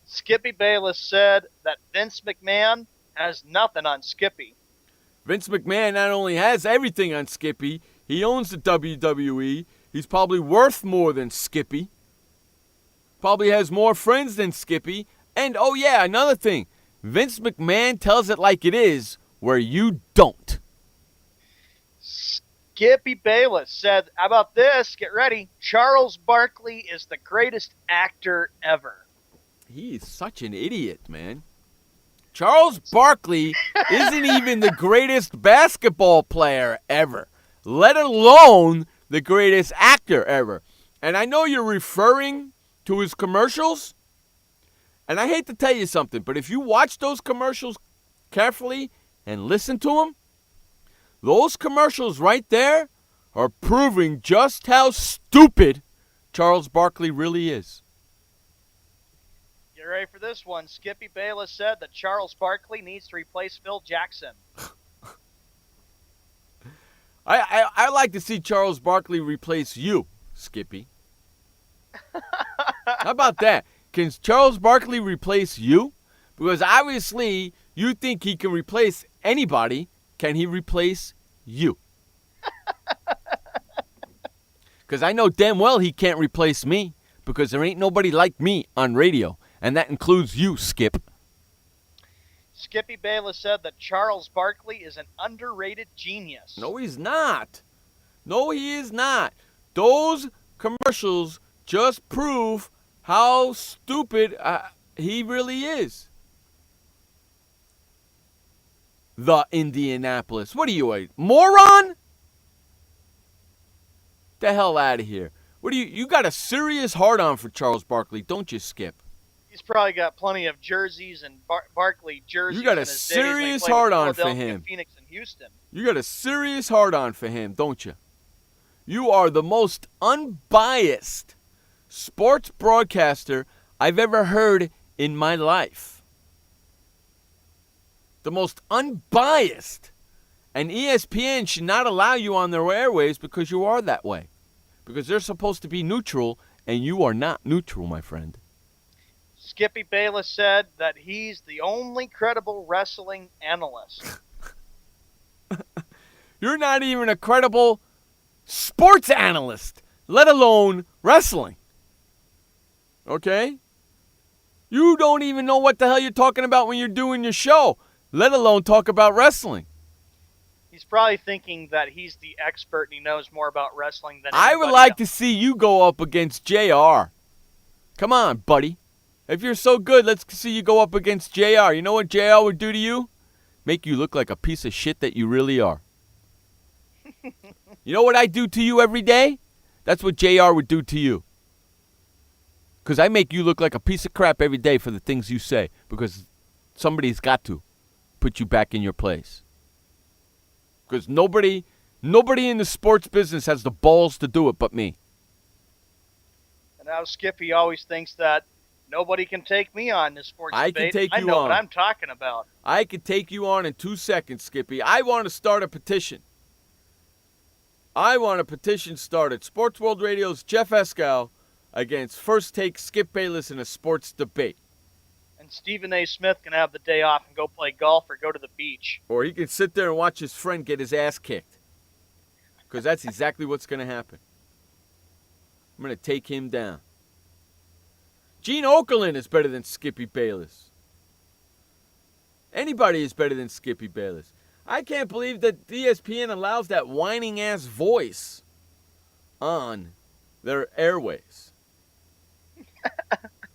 Skippy Bayless said that Vince McMahon has nothing on Skippy. Vince McMahon not only has everything on Skippy, he owns the WWE. He's probably worth more than Skippy. Probably has more friends than Skippy. And, oh yeah, another thing. Vince McMahon tells it like it is, where you don't. Skippy Bayless said, how about this? Get ready. Charles Barkley is the greatest actor ever. He is such an idiot, man. Charles Barkley isn't even the greatest basketball player ever, let alone the greatest actor ever. And I know you're referring to his commercials, and I hate to tell you something, but if you watch those commercials carefully and listen to them, those commercials right there are proving just how stupid Charles Barkley really is. Get ready for this one. Skippy Bayless said that Charles Barkley needs to replace Phil Jackson. I like to see Charles Barkley replace you, Skippy. How about that? Can Charles Barkley replace you? Because obviously you think he can replace anybody. Can he replace you? Because I know damn well he can't replace me, because there ain't nobody like me on radio, and that includes you, Skip. Skippy Bayless said that Charles Barkley is an underrated genius. No, he's not. No, he is not. Those commercials just prove how stupid he really is. The Indianapolis. What are you, a moron? The hell out of here. What do you got a serious hard-on for Charles Barkley, don't you, Skip? He's probably got plenty of jerseys and Barkley jerseys. You got a serious hard-on for him. Phoenix and Houston. You got a serious hard-on for him, don't you? You are the most unbiased sports broadcaster I've ever heard in my life. The most unbiased. And ESPN should not allow you on their airwaves because you are that way. Because they're supposed to be neutral, and you are not neutral, my friend. Skippy Bayless said that he's the only credible wrestling analyst. You're not even a credible sports analyst, let alone wrestling. Okay? You don't even know what the hell you're talking about when you're doing your show, let alone talk about wrestling. He's probably thinking that he's the expert and he knows more about wrestling than I would like to see you go up against JR. Come on, buddy. If you're so good, let's see you go up against JR. You know what JR would do to you? Make you look like a piece of shit that you really are. You know what I do to you every day? That's what JR would do to you. Because I make you look like a piece of crap every day for the things you say. Because somebody's got to put you back in your place. Because nobody in the sports business has the balls to do it but me. And now Skippy always thinks that nobody can take me on this sports debate. Can take you I know on. what I'm talking about. I could take you on in 2 seconds, Skippy. I want to start a petition. I want a petition started. Sports World Radio's Jeff Escal against First Take Skip Bayless in a sports debate. And Stephen A. Smith can have the day off and go play golf or go to the beach. Or he can sit there and watch his friend get his ass kicked. Because that's exactly what's going to happen. I'm going to take him down. Gene Okerlund is better than Skippy Bayless. Anybody is better than Skippy Bayless. I can't believe that ESPN allows that whining-ass voice on their airways.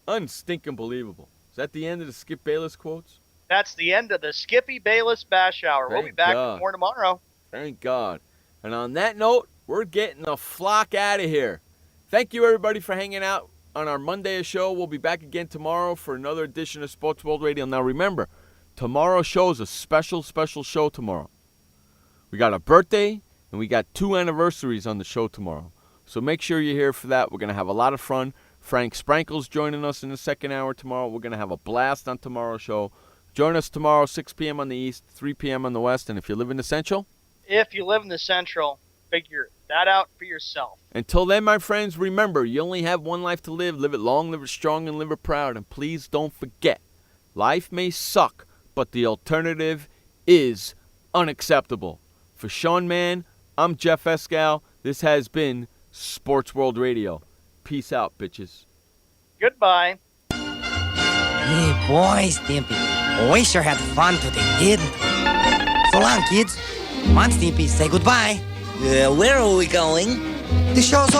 Unstinking believable. Is that the end of the Skip Bayless quotes? That's the end of the Skippy Bayless Bash Hour. We'll be back with more tomorrow. Thank God. And on that note, we're getting the flock out of here. Thank you, everybody, for hanging out on our Monday show. We'll be back again tomorrow for another edition of Sports World Radio. Now, remember, tomorrow's show is a special, special show tomorrow. We got a birthday, and we got 2 anniversaries on the show tomorrow. So make sure you're here for that. We're going to have a lot of fun. Frank Sprankle's joining us in the second hour tomorrow. We're going to have a blast on tomorrow's show. Join us tomorrow, 6 p.m. on the East, 3 p.m. on the West. And if you live in the Central? If you live in the Central, figure that out for yourself. Until then, my friends, remember, you only have one life to live. Live it long, live it strong, and live it proud. And please don't forget, life may suck, but the alternative is unacceptable. For Sean Mann, I'm Jeff Escal. This has been Sports World Radio. Peace out, bitches. Goodbye. Hey, boy, Stimpy. We sure had fun today, kid. So long, kids. Come on, Stimpy, say goodbye. Where are we going? The show's